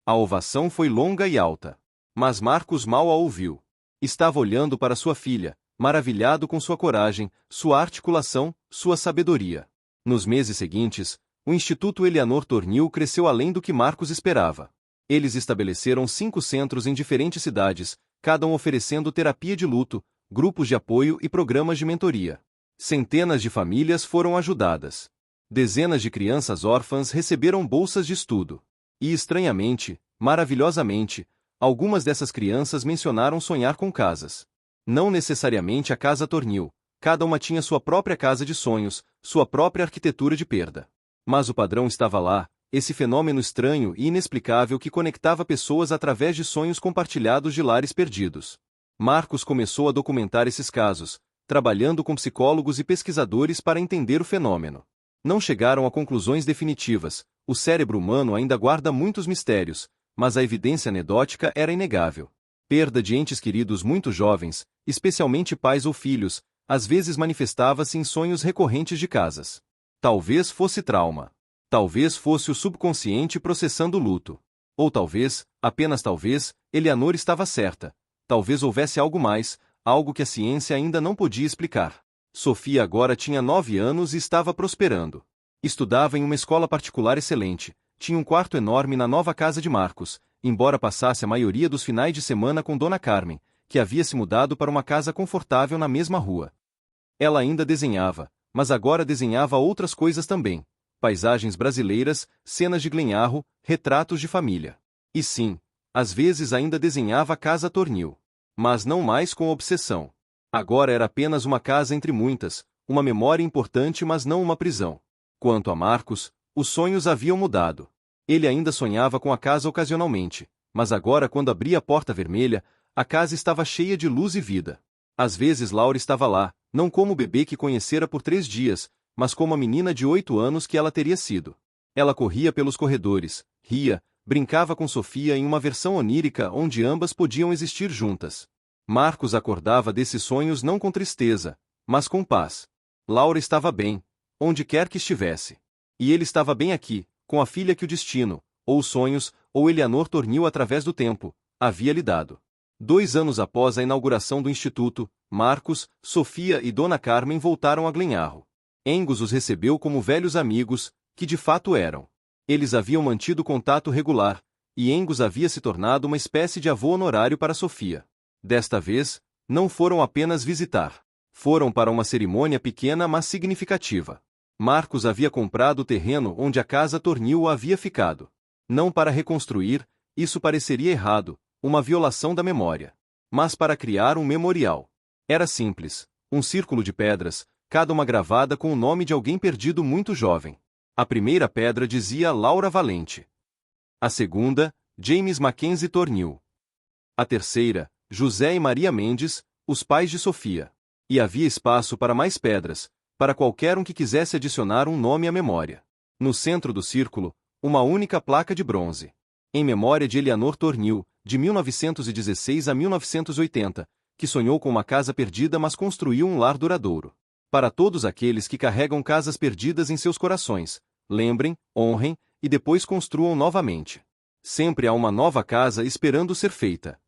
A ovação foi longa e alta. Mas Marcos mal a ouviu. Estava olhando para sua filha, maravilhado com sua coragem, sua articulação, sua sabedoria. Nos meses seguintes, o Instituto Eleanor Tornil cresceu além do que Marcos esperava. Eles estabeleceram 5 centros em diferentes cidades, cada um oferecendo terapia de luto, grupos de apoio e programas de mentoria. Centenas de famílias foram ajudadas. Dezenas de crianças órfãs receberam bolsas de estudo. E, estranhamente, Maravilhosamente, algumas dessas crianças mencionaram sonhar com casas. Não necessariamente a casa Tornil, cada uma tinha sua própria casa de sonhos, sua própria arquitetura de perda. Mas o padrão estava lá, esse fenômeno estranho e inexplicável que conectava pessoas através de sonhos compartilhados de lares perdidos. Marcos começou a documentar esses casos, trabalhando com psicólogos e pesquisadores para entender o fenômeno. Não chegaram a conclusões definitivas, o cérebro humano ainda guarda muitos mistérios, mas a evidência anedótica era inegável. Perda de entes queridos muito jovens, especialmente pais ou filhos, às vezes manifestava-se em sonhos recorrentes de casas. Talvez fosse trauma. Talvez fosse o subconsciente processando o luto. Ou talvez, apenas talvez, Eleanor estava certa. Talvez houvesse algo mais, algo que a ciência ainda não podia explicar. Sofia agora tinha 9 anos e estava prosperando. Estudava em uma escola particular excelente, tinha um quarto enorme na nova casa de Marcos, embora passasse a maioria dos finais de semana com Dona Carmen, que havia se mudado para uma casa confortável na mesma rua. Ela ainda desenhava, mas agora desenhava outras coisas também. Paisagens brasileiras, cenas de Glenarro, retratos de família. E sim, às vezes ainda desenhava a casa Tornil. Mas não mais com obsessão. Agora era apenas uma casa entre muitas, uma memória importante mas não uma prisão. Quanto a Marcos, os sonhos haviam mudado. Ele ainda sonhava com a casa ocasionalmente, mas agora quando abria a porta vermelha, a casa estava cheia de luz e vida. Às vezes Laura estava lá, não como o bebê que conhecera por 3 dias, mas como a menina de 8 anos que ela teria sido. Ela corria pelos corredores, ria, brincava com Sofia em uma versão onírica onde ambas podiam existir juntas. Marcos acordava desses sonhos não com tristeza, mas com paz. Laura estava bem, onde quer que estivesse. E ele estava bem aqui, com a filha que o destino, ou os sonhos, ou Eleanor Tornil através do tempo, havia lhe dado. 2 anos após a inauguração do Instituto, Marcos, Sofia e Dona Carmen voltaram a Glenarro. Angus os recebeu como velhos amigos, que de fato eram. Eles haviam mantido contato regular, e Angus havia se tornado uma espécie de avô honorário para Sofia. Desta vez, não foram apenas visitar. Foram para uma cerimônia pequena mas significativa. Marcos havia comprado o terreno onde a casa Tornil havia ficado. Não para reconstruir, isso pareceria errado, uma violação da memória. Mas para criar um memorial. Era simples, um círculo de pedras, cada uma gravada com o nome de alguém perdido muito jovem. A primeira pedra dizia Laura Valente. A segunda, James Mackenzie Tornil. A terceira, José e Maria Mendes, os pais de Sofia. E havia espaço para mais pedras, para qualquer um que quisesse adicionar um nome à memória. No centro do círculo, uma única placa de bronze. Em memória de Eleanor Tornil, de 1916 a 1980, que sonhou com uma casa perdida mas construiu um lar duradouro. Para todos aqueles que carregam casas perdidas em seus corações, lembrem, honrem, e depois construam novamente. Sempre há uma nova casa esperando ser feita.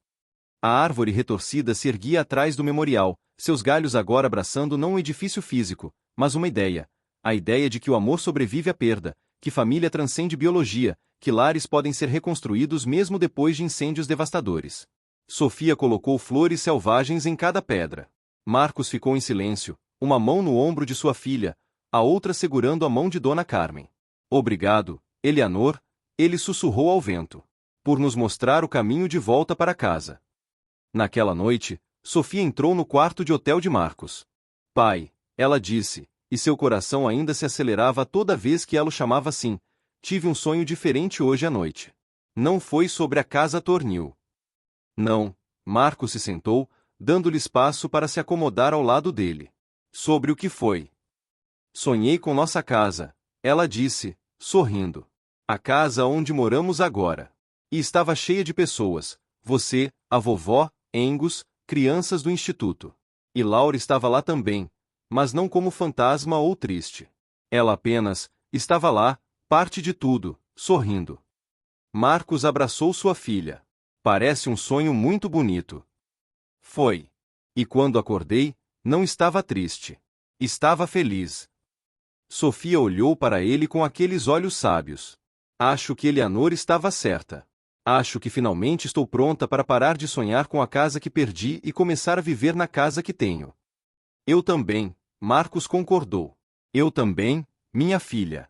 A árvore retorcida se erguia atrás do memorial, seus galhos agora abraçando não um edifício físico, mas uma ideia. A ideia de que o amor sobrevive à perda, que família transcende biologia, que lares podem ser reconstruídos mesmo depois de incêndios devastadores. Sofia colocou flores selvagens em cada pedra. Marcos ficou em silêncio, uma mão no ombro de sua filha, a outra segurando a mão de Dona Carmen. Obrigado, Eleanor, ele sussurrou ao vento, por nos mostrar o caminho de volta para casa. Naquela noite, Sofia entrou no quarto de hotel de Marcos. Pai, ela disse, e seu coração ainda se acelerava toda vez que ela o chamava assim, tive um sonho diferente hoje à noite. Não foi sobre a casa Tornil. Não, Marcos se sentou, dando-lhe espaço para se acomodar ao lado dele. Sobre o que foi? Sonhei com nossa casa, ela disse, sorrindo. A casa onde moramos agora. E estava cheia de pessoas, você, a vovó, Angus, crianças do instituto. E Laura estava lá também, mas não como fantasma ou triste. Ela apenas estava lá, parte de tudo, sorrindo. Marcos abraçou sua filha. Parece um sonho muito bonito. Foi. E quando acordei, não estava triste. Estava feliz. Sofia olhou para ele com aqueles olhos sábios. Acho que Eleanor estava certa. Acho que finalmente estou pronta para parar de sonhar com a casa que perdi e começar a viver na casa que tenho. Eu também, Marcos concordou. Eu também, minha filha.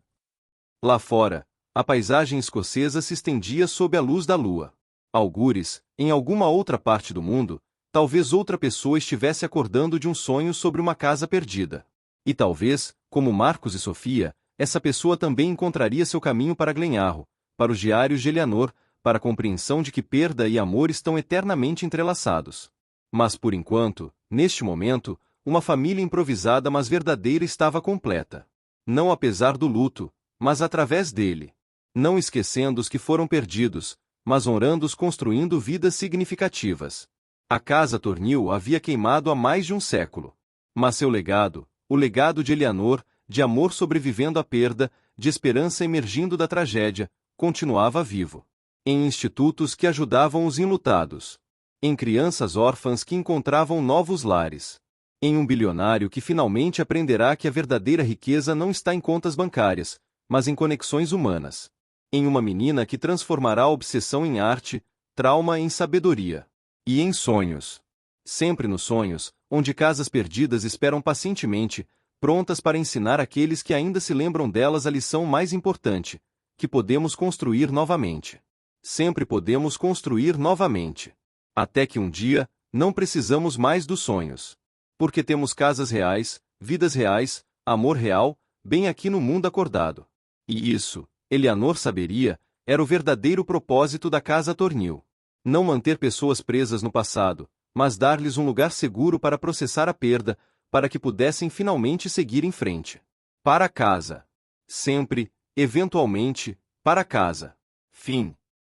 Lá fora, A paisagem escocesa se estendia sob a luz da lua. Algures, em alguma outra parte do mundo, talvez outra pessoa estivesse acordando de um sonho sobre uma casa perdida. E talvez, como Marcos e Sofia, essa pessoa também encontraria seu caminho para Glenarro, para os diários de Eleanor, para a compreensão de que perda e amor estão eternamente entrelaçados. Mas por enquanto, neste momento, uma família improvisada mas verdadeira estava completa. Não apesar do luto, mas através dele. Não esquecendo os que foram perdidos, mas honrando-os construindo vidas significativas. A casa Tornil havia queimado há mais de um século. Mas seu legado, o legado de Eleanor, de amor sobrevivendo à perda, de esperança emergindo da tragédia, continuava vivo. Em institutos que ajudavam os enlutados. Em crianças órfãs que encontravam novos lares. Em um bilionário que finalmente aprenderá que a verdadeira riqueza não está em contas bancárias, mas em conexões humanas. Em uma menina que transformará a obsessão em arte, trauma em sabedoria. E em sonhos. Sempre nos sonhos, onde casas perdidas esperam pacientemente, prontas para ensinar àqueles que ainda se lembram delas a lição mais importante, que podemos construir novamente. Sempre podemos construir novamente. Até que um dia, não precisamos mais dos sonhos. Porque temos casas reais, vidas reais, amor real, bem aqui no mundo acordado. E isso, Eleanor saberia, era o verdadeiro propósito da Casa Tornil. Não manter pessoas presas no passado, mas dar-lhes um lugar seguro para processar a perda, para que pudessem finalmente seguir em frente. Para casa. Sempre, eventualmente, para casa. Fim.